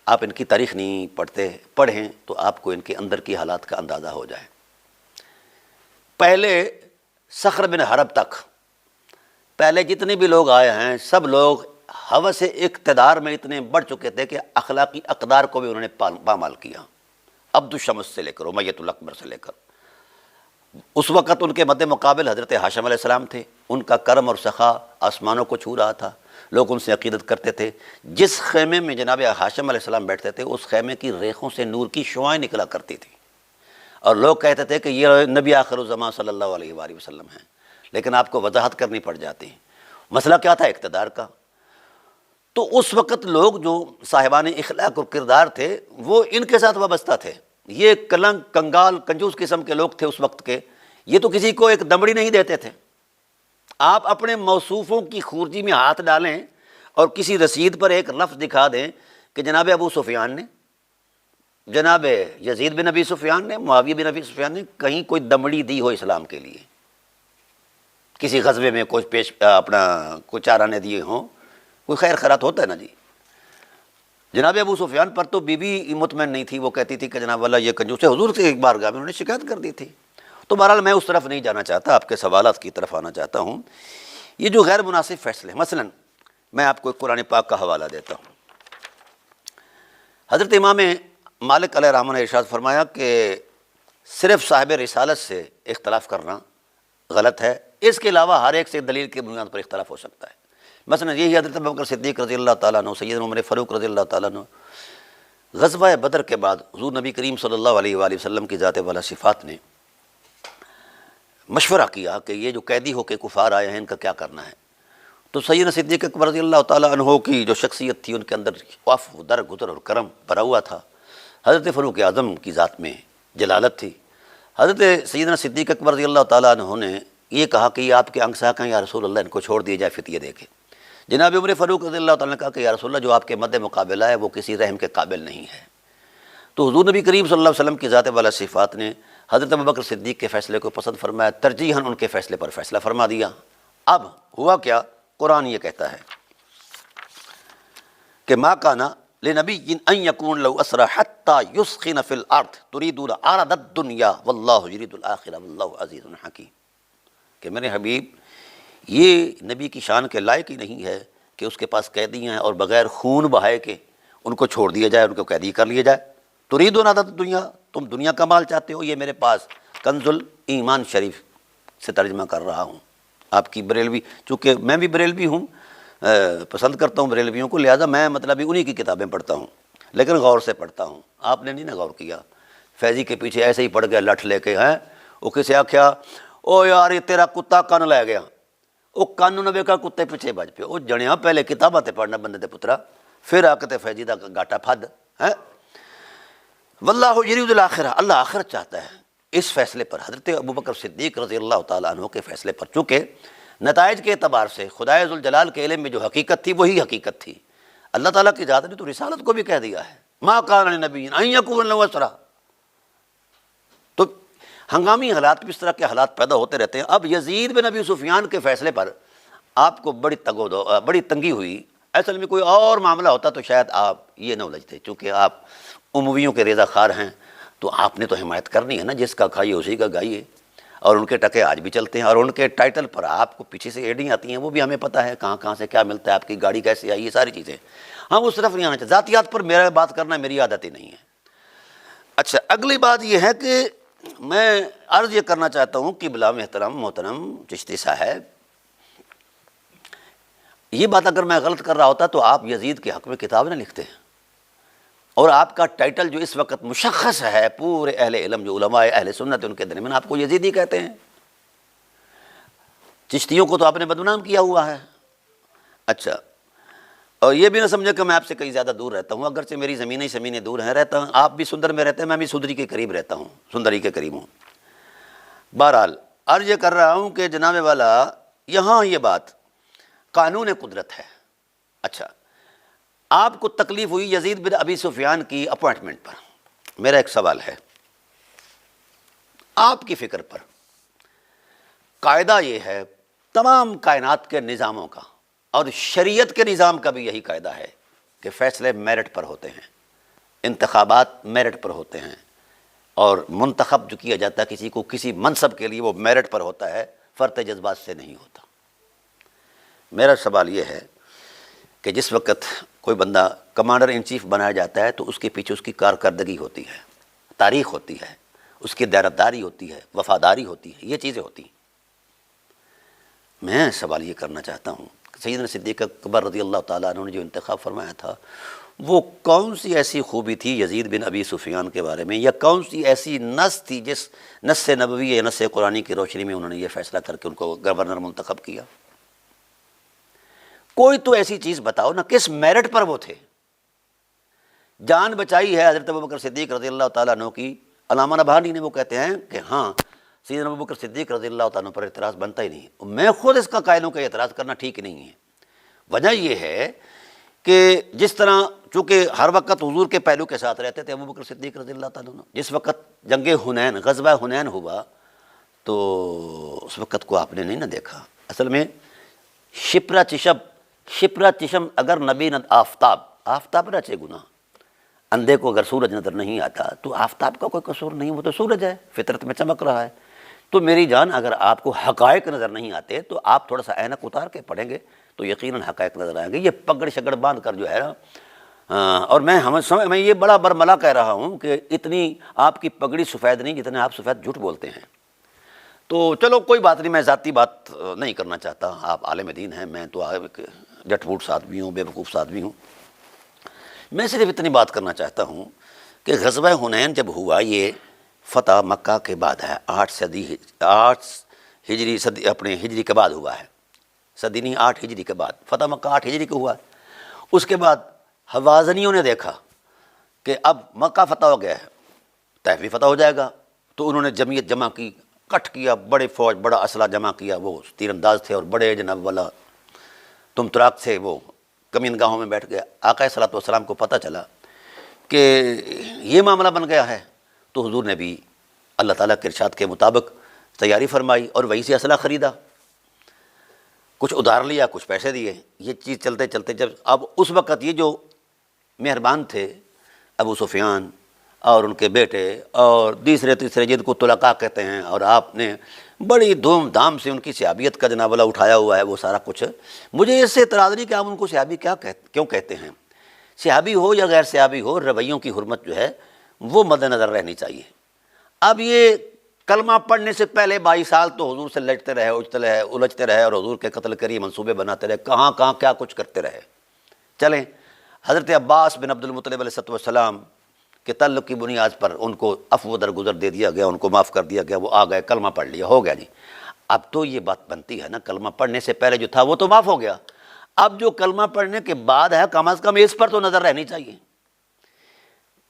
آپ ان کی تاریخ نہیں پڑھیں تو آپ کو ان کے اندر کی حالات کا اندازہ ہو جائے. پہلے صخر بن حرب تک، پہلے جتنے بھی لوگ آئے ہیں سب لوگ ہوس اقتدار میں اتنے بڑھ چکے تھے کہ اخلاقی اقدار کو بھی انہوں نے پامال کیا. عبد الشمس سے لے کر امیۃ الاکبر سے لے کر، اس وقت ان کے مد مقابل حضرت ہاشم علیہ السلام تھے. ان کا کرم اور سخا آسمانوں کو چھو رہا تھا، لوگ ان سے عقیدت کرتے تھے. جس خیمے میں جناب ہاشم علیہ السلام بیٹھتے تھے اس خیمے کی ریخوں سے نور کی شعاعیں نکلا کرتی تھیں، اور لوگ کہتے تھے کہ یہ نبی آخر الزمان صلی اللہ علیہ وآلہ وسلم ہیں. لیکن آپ کو وضاحت کرنی پڑ جاتی. مسئلہ کیا تھا؟ اقتدار کا. تو اس وقت لوگ جو صاحبان اخلاق اور کردار تھے وہ ان کے ساتھ وابستہ تھے. یہ کلنگ کنگال کنجوس قسم کے لوگ تھے اس وقت کے، یہ تو کسی کو ایک دمڑی نہیں دیتے تھے. آپ اپنے موصوفوں کی خورجی میں ہاتھ ڈالیں اور کسی رسید پر ایک لفظ دکھا دیں کہ جناب ابو سفیان نے، جناب یزید بن ابی سفیان نے، معاویہ بن ابی سفیان نے کہیں کوئی دمڑی دی ہو اسلام کے لیے، کسی غزوے میں کوئی کوئی چارانے دیے ہوں، کوئی خیر خیرات ہوتا ہے نا جی. جناب ابو سفیان پر تو بی بی مطمئن نہیں تھی، وہ کہتی تھی کہ جناب اللہ یہ کنجوس ہے. حضور سے ایک بارگاہ میں انہوں نے شکایت کر دی تھی. تو بہرحال میں اس طرف نہیں جانا چاہتا، آپ کے سوالات کی طرف آنا چاہتا ہوں. یہ جو غیر مناسب فیصلے، مثلا میں آپ کو ایک قرآن پاک کا حوالہ دیتا ہوں. حضرت امام مالک علیہ الرحمہ نے ارشاد فرمایا کہ صرف صاحب رسالت سے اختلاف کرنا غلط ہے، اس کے علاوہ ہر ایک سے دلیل کی بنیاد پر اختلاف ہو سکتا ہے. مثلا یہی حضرت ابوبکر صدیق رضی اللہ تعالیٰ عنہ، سیدنا عمر فاروق رضی اللہ تعالیٰ عنہ، غزوہ بدر کے بعد حضور نبی کریم صلی اللہ علیہ وآلہ وسلم کی ذات والا صفات نے مشورہ کیا کہ یہ جو قیدی ہو کے کفار آئے ہیں ان کا کیا کرنا ہے. تو سیدنا صدیق اکبر رضی اللہ تعالیٰ عنہ کی جو شخصیت تھی ان کے اندر عفو، درگزر اور کرم بھرا ہوا تھا. حضرت فاروق اعظم کی ذات میں جلالت تھی. حضرت سیدنا صدیق اکبر رضی اللہ تعالیٰ عنہ نے یہ کہا کہ یہ آپ کے انگساک ہیں یا رسول اللہ، ان کو چھوڑ دیا جائے فدیہ دے کے. جناب عمر فاروق رضی اللہ تعالیٰ نے کہا کہ یا رسول اللہ جو آپ کے مد مقابلہ ہے وہ کسی رحم کے قابل نہیں ہے. تو حضور نبی کریم صلی اللہ علیہ وسلم کی ذات والا صفات نے حضرت ابوبکر صدیق کے فیصلے کو پسند فرمایا، ترجیحاً ان کے فیصلے پر فیصلہ فرما دیا. اب ہوا کیا؟ قرآن یہ کہتا ہے کہ ما کانا لنبی ان یکون لو اسرا حتی یسخن فی الارض تریدون عرض الدنیا واللہ یرید الآخرہ واللہ عزیز حکیم، کہ میرے حبیب یہ نبی کی شان کے لائق ہی نہیں ہے کہ اس کے پاس قیدی ہیں اور بغیر خون بہائے کے ان کو چھوڑ دیا جائے، ان کو قیدی کر لیا جائے۔ تریدون عرض الدنیا، تم دنیا کا مال چاہتے ہو۔ یہ میرے پاس کنز الایمان شریف سے ترجمہ کر رہا ہوں۔ آپ کی بریلوی، چونکہ میں بھی بریلوی ہوں، پسند کرتا ہوں بریلویوں کو، لہٰذا میں مطلب انہی کی کتابیں پڑھتا ہوں، لیکن غور سے پڑھتا ہوں۔ آپ نے نہیں نا غور کیا، فیضی کے پیچھے ایسے ہی پڑھ گیا لٹھ لے کے، ہیں وہ کسے آکھیا او یار یہ تیرا کتا کن لے گیا، وہ کن نہ ویکھا کتے پیچھے بج پیا، وہ جنیا پہلے کتاباں تے پڑھنا بندے تے پترا، پھر آ کے تے فیضی دا گاٹا پھد ہے۔ واللہ یرید الآخرہ، اللہ آخرت چاہتا ہے۔ اس فیصلے پر حضرت ابوبکر صدیق رضی اللہ تعالیٰ عنہ کے فیصلے پر، چونکہ نتائج کے اعتبار سے خدائے ذوالجلال کے علم میں جو حقیقت تھی وہی حقیقت تھی، اللہ تعالیٰ کی ذات نے تو رسالت کو بھی کہہ دیا ہے، ما کان لنبی ان یکون له اسرا۔ تو ہنگامی حالات میں اس طرح کے حالات پیدا ہوتے رہتے ہیں۔ اب یزید بن ابی سفیان کے فیصلے پر آپ کو بڑی تنگی ہوئی۔ اصل میں کوئی اور معاملہ ہوتا تو شاید آپ یہ نہ الجھتے، چونکہ آپ امویوں کے رضا خار ہیں تو آپ نے تو حمایت کرنی ہے نا، جس کا کھائیے اسی کا گائیے، اور ان کے ٹکے آج بھی چلتے ہیں، اور ان کے ٹائٹل پر آپ کو پیچھے سے ایڈیں آتی ہیں، وہ بھی ہمیں پتہ ہے کہاں کہاں سے کیا ملتا ہے، آپ کی گاڑی کیسے آئی، یہ ساری چیزیں ہم اس طرف نہیں آنا چاہتے۔ ذاتیات پر میرا بات کرنا میری عادت ہی نہیں ہے۔ اچھا، اگلی بات یہ ہے کہ میں عرض یہ کرنا چاہتا ہوں کہ بلا محترم چشتی صاحب، یہ بات اگر میں غلط کر رہا ہوتا تو آپ یزید کے حق میں کتاب نہ لکھتے ہیں، اور آپ کا ٹائٹل جو اس وقت مشخص ہے پورے اہل علم جو علماء اہل سنت ان کے درمیان، آپ کو یزیدی کہتے ہیں۔ چشتیوں کو تو آپ نے بدنام کیا ہوا ہے۔ اچھا، اور یہ بھی نہ سمجھے کہ میں آپ سے کہیں زیادہ دور رہتا ہوں، اگرچہ میری زمینیں دور ہیں، رہتا ہوں، آپ بھی سندر میں رہتے ہیں، میں بھی سندری کے قریب رہتا ہوں، سندری کے قریب ہوں۔ بہرحال عرض یہ کر رہا ہوں کہ جناب والا یہاں یہ بات قانون قدرت ہے۔ اچھا، آپ کو تکلیف ہوئی یزید بن ابی سفیان کی اپوائنٹمنٹ پر، میرا ایک سوال ہے آپ کی فکر پر۔ قاعدہ یہ ہے تمام کائنات کے نظاموں کا، اور شریعت کے نظام کا بھی یہی قاعدہ ہے کہ فیصلے میرٹ پر ہوتے ہیں، انتخابات میرٹ پر ہوتے ہیں، اور منتخب جو کیا جاتا ہے کسی کو کسی منصب کے لیے وہ میرٹ پر ہوتا ہے، فرط جذبات سے نہیں ہوتا۔ میرا سوال یہ ہے کہ جس وقت کوئی بندہ کمانڈر ان چیف بنایا جاتا ہے تو اس کے پیچھے اس کی کارکردگی ہوتی ہے، تاریخ ہوتی ہے، اس کی دیانتداری ہوتی ہے، وفاداری ہوتی ہے، یہ چیزیں ہوتی ہیں۔ میں سوال یہ کرنا چاہتا ہوں کہ سیدنا صدیق اکبر رضی اللہ تعالیٰ عنہ نے جو انتخاب فرمایا تھا، وہ کون سی ایسی خوبی تھی یزید بن ابی سفیان کے بارے میں، یا کون سی ایسی نص تھی جس نص نبوی یا نص قرآنی کی روشنی میں انہوں نے یہ فیصلہ کر کے ان کو گورنر منتخب کیا؟ کوئی تو ایسی چیز بتاؤ نا، کس میرٹ پر وہ تھے؟ جان بچائی ہے حضرت ابوبکر صدیق رضی اللہ تعالیٰ عنہ کی۔ علامہ نبہانی نے وہ کہتے ہیں کہ ہاں سیدنا ابوبکر صدیق رضی اللہ تعالیٰ عنہ پر اعتراض بنتا ہی نہیں، میں خود اس کا قائل ہوں کہ اعتراض کرنا ٹھیک نہیں ہے۔ وجہ یہ ہے کہ جس طرح چونکہ ہر وقت حضور کے پہلو کے ساتھ رہتے تھے ابوبکر صدیق رضی اللہ تعالیٰ عنہ، جس وقت جنگ حنین، غزوہ حنین ہوا تو اس وقت کو آپ نے نہیں نہ دیکھا۔ اصل میں شپرا چشم اگر نبی نہ آفتاب نہ چے گناہ، اندھے کو اگر سورج نظر نہیں آتا تو آفتاب کا کوئی قصور نہیں، وہ تو سورج ہے، فطرت میں چمک رہا ہے۔ تو میری جان اگر آپ کو حقائق نظر نہیں آتے تو آپ تھوڑا سا اینک اتار کے پڑھیں گے تو یقیناً حقائق نظر آئیں گے۔ یہ پگڑ شگڑ باندھ کر جو ہے نا، اور میں یہ بڑا برملا کہہ رہا ہوں کہ اتنی آپ کی پگڑی سفید نہیں جتنے آپ سفید جھوٹ بولتے ہیں۔ تو چلو کوئی بات نہیں، میں ذاتی بات نہیں کرنا چاہتا، آپ عالم دین ہیں، میں تو ایک جٹ پوٹ ساتھ بھی ہوں، بے وقوف ساتھ بھی ہوں۔ میں صرف اتنی بات کرنا چاہتا ہوں کہ غزوہ حنین جب ہوا یہ فتح مکہ کے بعد ہے، 8 ہجری صدی اپنے ہجری کے بعد ہوا ہے، صدی نہیں 8 ہجری کے بعد، فتح مکہ 8 ہجری کو ہوا ہے۔ اس کے بعد حوازنیوں نے دیکھا کہ اب مکہ فتح ہو گیا ہے، طائف بھی فتح ہو جائے گا، تو انہوں نے جمعیت جمع کی، کٹ کیا، بڑے فوج بڑا اسلحہ جمع کیا، وہ تیر انداز تھے اور بڑے جناب والا تم تراک تھے، وہ کمین گاہوں میں بیٹھ گئے۔ آقا صلی اللہ علیہ وسلم کو پتہ چلا کہ یہ معاملہ بن گیا ہے، تو حضور نے بھی اللہ تعالیٰ کے ارشاد کے مطابق تیاری فرمائی اور وہیں سے اسلحہ خریدا، کچھ ادھار لیا، کچھ پیسے دیے۔ یہ چیز چلتے چلتے جب اب اس وقت یہ جو مہربان تھے ابو سفیان اور ان کے بیٹے اور دوسرے تیسرے جن کو طلقاء کہتے ہیں، اور آپ نے بڑی دھوم دھام سے ان کی صحابیت کا جناب اللہ اٹھایا ہوا ہے وہ سارا کچھ۔ مجھے اس سے اعتراض نہیں کہ آپ ان کو صحابی کیوں کہتے ہیں۔ صحابی ہو یا غیر صحابی ہو، رویوں کی حرمت جو ہے وہ مد نظر رہنی چاہیے۔ اب یہ کلمہ پڑھنے سے پہلے 22 سال تو حضور سے لڑتے رہے، الجھتے رہے اور حضور کے قتل کے لیے منصوبے بناتے رہے، کہاں کہاں کیا کچھ کرتے رہے۔ چلیں، حضرت عباس بن عبد المطلب علیہ السلام کے تعلق کی بنیاد پر ان کو عفو درگزر دے دیا گیا، ان کو معاف کر دیا گیا، وہ آ گئے، کلمہ پڑھ لیا، ہو گیا جی۔ اب تو یہ بات بنتی ہے نا، کلمہ پڑھنے سے پہلے جو تھا وہ تو معاف ہو گیا، اب جو کلمہ پڑھنے کے بعد ہے کم از کم اس پر تو نظر رہنی چاہیے۔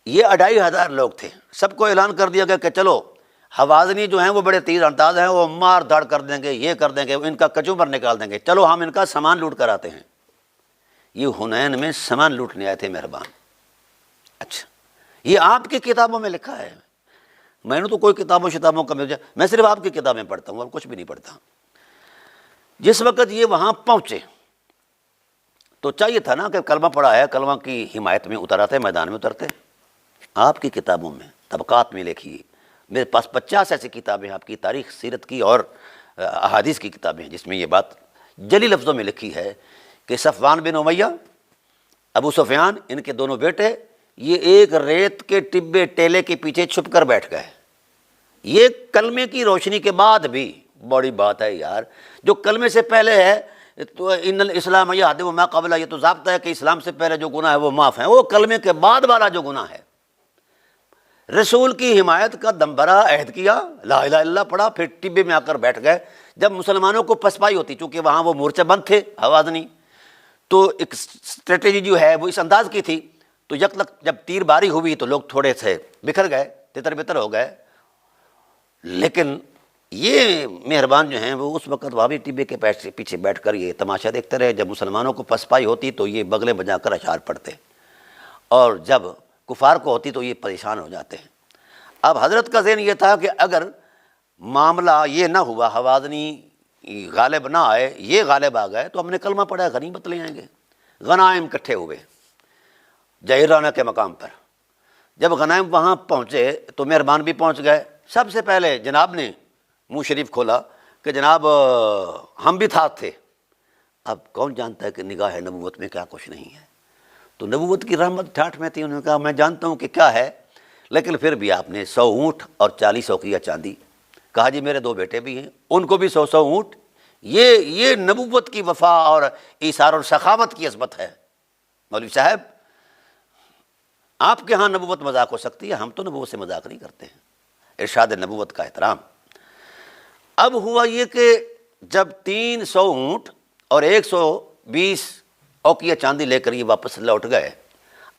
یہ 2500 لوگ تھے، سب کو اعلان کر دیا گیا کہ چلو حوازنی جو ہیں وہ بڑے تیز انداز ہیں، وہ مار دھاڑ کر دیں گے، یہ کر دیں گے، ان کا کچوبر نکال دیں گے، چلو ہم ان کا سامان لوٹ کر آتے ہیں۔ یہ حنین میں سامان لوٹنے آئے تھے مہربان۔ اچھا، یہ آپ کی کتابوں میں لکھا ہے، میں نے تو کوئی کتابوں شتابوں کا میں صرف آپ کی کتابیں پڑھتا ہوں اور کچھ بھی نہیں پڑھتا۔ جس وقت یہ وہاں پہنچے تو چاہیے تھا نا کہ کلمہ پڑھا ہے، کلمہ کی حمایت میں اتر آتے، میدان میں اترتے۔ آپ کی کتابوں میں طبقات میں لکھی، میرے پاس 50 ایسی کتابیں آپ کی تاریخ سیرت کی اور احادیث کی کتابیں ہیں جس میں یہ بات جلی لفظوں میں لکھی ہے کہ صفوان بن امیہ، ابو سفیان، ان کے دونوں بیٹے، یہ ایک ریت کے ٹبے ٹیلے کے پیچھے چھپ کر بیٹھ گئے۔ یہ کلمے کی روشنی کے بعد بھی بڑی بات ہے یار، جو کلمے سے پہلے ہے تو ان الاسلام یہدم ما قبلہ، یہ تو ضابطہ ہے کہ اسلام سے پہلے جو گناہ ہے وہ معاف ہیں، وہ کلمے کے بعد والا جو گناہ ہے، رسول کی حمایت کا دمبرا عہد کیا، لا الہ الا اللہ پڑھا، پھر ٹبے میں آ کر بیٹھ گئے۔ جب مسلمانوں کو پسپائی ہوتی، چونکہ وہاں وہ مورچہ بند تھے حوازنی، تو ایک اسٹریٹجی جو ہے وہ اس انداز کی تھی، تو یکلک جب تیر باری ہوئی تو لوگ تھوڑے سے بکھر گئے، تتر بتر ہو گئے۔ لیکن یہ مہربان جو ہیں وہ اس وقت وہاں بھی ٹبے کے پیچھے بیٹھ کر یہ تماشا دیکھتے رہے۔ جب مسلمانوں کو پسپائی ہوتی تو یہ بغلیں بجا کر اشعار پڑھتے، اور جب کفار کو ہوتی تو یہ پریشان ہو جاتے ہیں۔ اب حضرت کا ذہن یہ تھا کہ اگر معاملہ یہ نہ ہوا، حوازنی غالب نہ آئے، یہ غالب آ گئے تو ہم نے کلمہ پڑھا، غنیمت لے آئیں گے۔ غنائم اکٹھے ہوئے جعرانہ کے مقام پر۔ جب غنائم وہاں پہنچے تو مہربان بھی پہنچ گئے۔ سب سے پہلے جناب نے منہ شریف کھولا کہ جناب ہم بھی ساتھ تھے۔ اب کون جانتا ہے کہ نگاہ نبوت میں کیا کچھ نہیں ہے، تو نبوت کی رحمت ٹھاٹھ میں تھی۔ انہوں نے کہا میں جانتا ہوں کہ کیا ہے، لیکن پھر بھی آپ نے 100 اونٹ اور 40 اوقیہ چاندی، کہا جی میرے 2 بیٹے بھی ہیں، ان کو بھی 100 اونٹ۔ یہ نبوت کی وفا اور ایثار اور سخاوت کی عظمت ہے۔ مولوی صاحب، آپ کے ہاں نبوت مذاق ہو سکتی ہے، ہم تو نبوت سے مذاق نہیں کرتے ہیں۔ ارشاد نبوت کا احترام۔ اب ہوا یہ کہ جب 300 اونٹ اور 120 اوقیہ چاندی لے کر یہ واپس لوٹ گئے،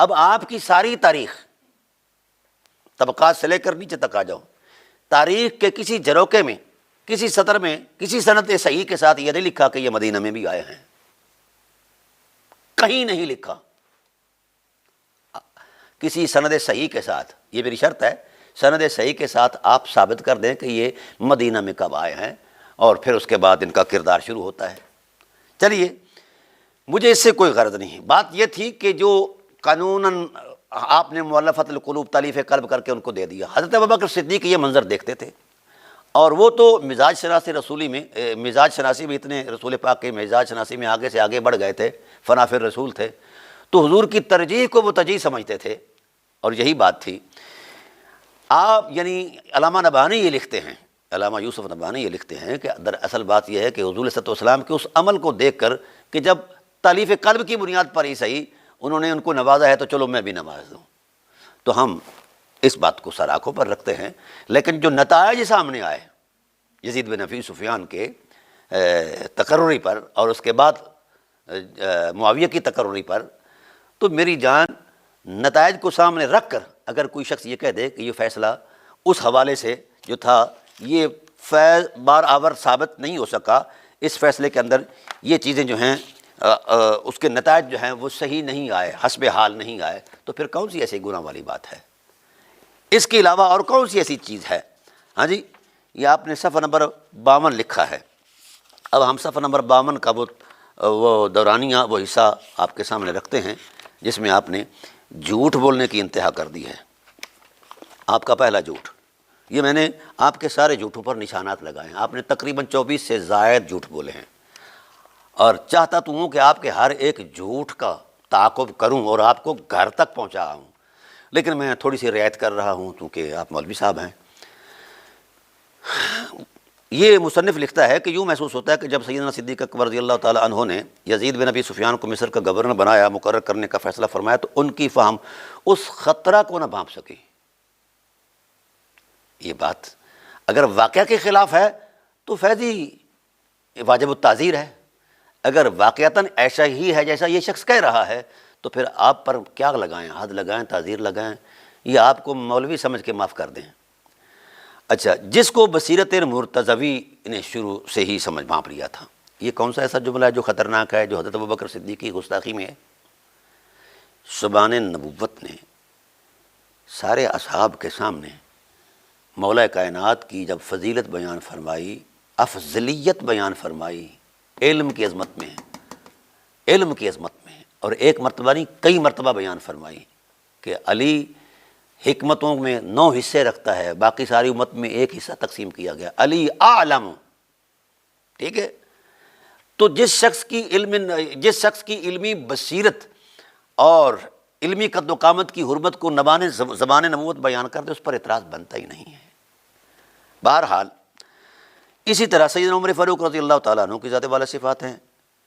اب آپ کی ساری تاریخ، طبقات سے لے کر نیچے تک آ جاؤ، تاریخ کے کسی جروکے میں، کسی سطر میں، کسی سند صحیح کے ساتھ یہ نہیں لکھا کہ یہ مدینہ میں بھی آئے ہیں، کہیں نہیں لکھا کسی سند صحیح کے ساتھ۔ یہ میری شرط ہے، سند صحیح کے ساتھ آپ ثابت کر دیں کہ یہ مدینہ میں کب آئے ہیں، اور پھر اس کے بعد ان کا کردار شروع ہوتا ہے۔ چلیے، مجھے اس سے کوئی غرض نہیں، بات یہ تھی کہ جو قانوناً آپ نے مؤلفۃ القلوب تالیف قلب کر کے ان کو دے دیا۔ حضرت ابوبکر صدیق یہ منظر دیکھتے تھے، اور وہ تو مزاج شناسی رسولی میں، مزاج شناسی میں اتنے رسول پاک کے مزاج شناسی میں آگے سے آگے بڑھ گئے تھے، فنا فی الرسول تھے، تو حضور کی ترجیح کو وہ ترجیح سمجھتے تھے، اور یہی بات تھی۔ آپ یعنی علامہ نبہانی یہ لکھتے ہیں، علامہ یوسف نبہانی یہ لکھتے ہیں کہ دراصل بات یہ ہے کہ حضور صلی اللہ علیہ وسلم کے اس عمل کو دیکھ کر کہ جب تالیف قلب کی بنیاد پر ہی صحیح انہوں نے ان کو نوازا ہے تو چلو میں بھی نواز دوں، تو ہم اس بات کو سر آنکھوں پر رکھتے ہیں۔ لیکن جو نتائج سامنے آئے یزید بن ابی سفیان کے تقرری پر اور اس کے بعد معاویہ کی تقرری پر، تو میری جان نتائج کو سامنے رکھ کر اگر کوئی شخص یہ کہہ دے کہ یہ فیصلہ اس حوالے سے جو تھا یہ فیض بار آور ثابت نہیں ہو سکا، اس فیصلے کے اندر یہ چیزیں جو ہیں اس کے نتائج جو ہیں وہ صحیح نہیں آئے، حسب حال نہیں آئے، تو پھر کون سی ایسی گناہ والی بات ہے؟ اس کے علاوہ اور کون سی ایسی چیز ہے؟ ہاں جی، یہ آپ نے صفحہ نمبر 52 لکھا ہے۔ اب ہم صفحہ نمبر 52 کا وہ دورانیہ وہ حصہ آپ کے سامنے رکھتے ہیں جس میں آپ نے جھوٹ بولنے کی انتہا کر دی ہے۔ آپ کا پہلا جھوٹ، یہ میں نے آپ کے سارے جھوٹوں پر نشانات لگائے ہیں، آپ نے تقریباً 24 سے زائد جھوٹ بولے ہیں، اور چاہتا تو ہوں کہ آپ کے ہر ایک جھوٹ کا تعاقب کروں اور آپ کو گھر تک پہنچاؤں، لیکن میں تھوڑی سی رعایت کر رہا ہوں کیونکہ آپ مولوی صاحب ہیں۔ یہ مصنف لکھتا ہے کہ یوں محسوس ہوتا ہے کہ جب سیدنا صدیق اکبر رضی اللہ تعالی عنہ نے یزید بن ابی سفیان کو مصر کا گورنر بنایا، مقرر کرنے کا فیصلہ فرمایا، تو ان کی فہم اس خطرہ کو نہ بھانپ سکی۔ یہ بات اگر واقعہ کے خلاف ہے تو فیضی واجب التعزیر ہے، اگر واقعتاً ایسا ہی ہے جیسا یہ شخص کہہ رہا ہے تو پھر آپ پر کیا لگائیں، حد لگائیں، تعزیر لگائیں، یہ آپ کو مولوی سمجھ کے معاف کر دیں۔ اچھا، جس کو بصیرت مرتضوی نے شروع سے ہی سمجھ بھانپ لیا تھا، یہ کون سا ایسا جملہ ہے جو خطرناک ہے، جو حضرت ابوبکر صدیق کی گستاخی میں ہے؟ زبان نبوت نے سارے اصحاب کے سامنے مولا کائنات کی جب فضیلت بیان فرمائی، افضلیت بیان فرمائی، علم کی عظمت میں، علم کی عظمت میں، اور ایک مرتبہ نہیں کئی مرتبہ بیان فرمائی کہ علی حکمتوں میں 9 حصے رکھتا ہے، باقی ساری امت میں ایک حصہ تقسیم کیا گیا، علی اعلم، ٹھیک ہے؟ تو جس شخص کی علمی بصیرت اور علمی قد و قامت کی حرمت کو زبان نبوت بیان کر دے، اس پر اعتراض بنتا ہی نہیں ہے۔ بہرحال اسی طرح سیدنا عمر فاروق رضی اللہ تعالیٰ عنہ کی ذات والا صفات ہیں،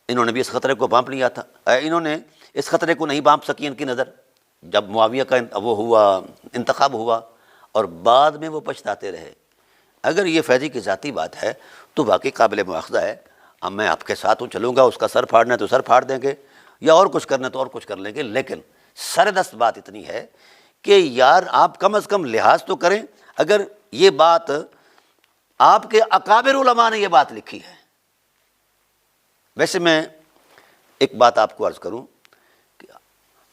انہوں نے بھی اس خطرے کو بھانپ لیا تھا، انہوں نے اس خطرے کو نہیں بھانپ سکی ان کی نظر، جب معاویہ کا وہ ہوا، انتخاب ہوا، اور بعد میں وہ پچھتاتے رہے۔ اگر یہ فیضی کی ذاتی بات ہے تو واقعی قابل مواخذہ ہے، اب میں آپ کے ساتھ ہوں، چلوں گا، اس کا سر پھاڑنا ہے تو سر پھاڑ دیں گے، یا اور کچھ کرنا ہے تو اور کچھ کر لیں گے، لیکن سردست بات اتنی ہے کہ یار آپ کم از کم لحاظ تو کریں۔ اگر یہ بات آپ کے اکابر علماء نے یہ بات لکھی ہے، ویسے میں ایک بات آپ کو عرض کروں کہ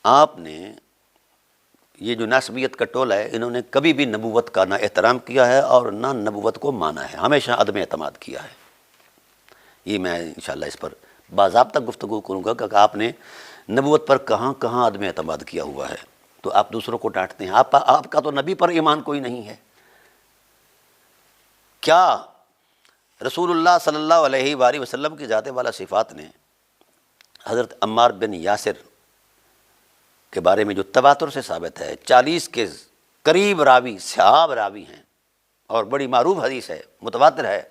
آپ نے یہ جو ناسبیت کا ٹولہ ہے، انہوں نے کبھی بھی نبوت کا نہ احترام کیا ہے اور نہ نبوت کو مانا ہے، ہمیشہ عدم اعتماد کیا ہے۔ یہ میں انشاءاللہ اس پر باضابطہ گفتگو کروں گا کہ آپ نے نبوت پر کہاں کہاں عدم اعتماد کیا ہوا ہے، تو آپ دوسروں کو ڈانٹتے ہیں۔ آپ کا تو نبی پر ایمان کوئی نہیں ہے۔ کیا رسول اللہ صلی اللہ علیہ وآلہ وسلم کی ذات والا صفات نے حضرت عمار بن یاسر کے بارے میں جو تواتر سے ثابت ہے، 40 کے قریب راوی، صحاب راوی ہیں، اور بڑی معروف حدیث ہے، متواتر ہے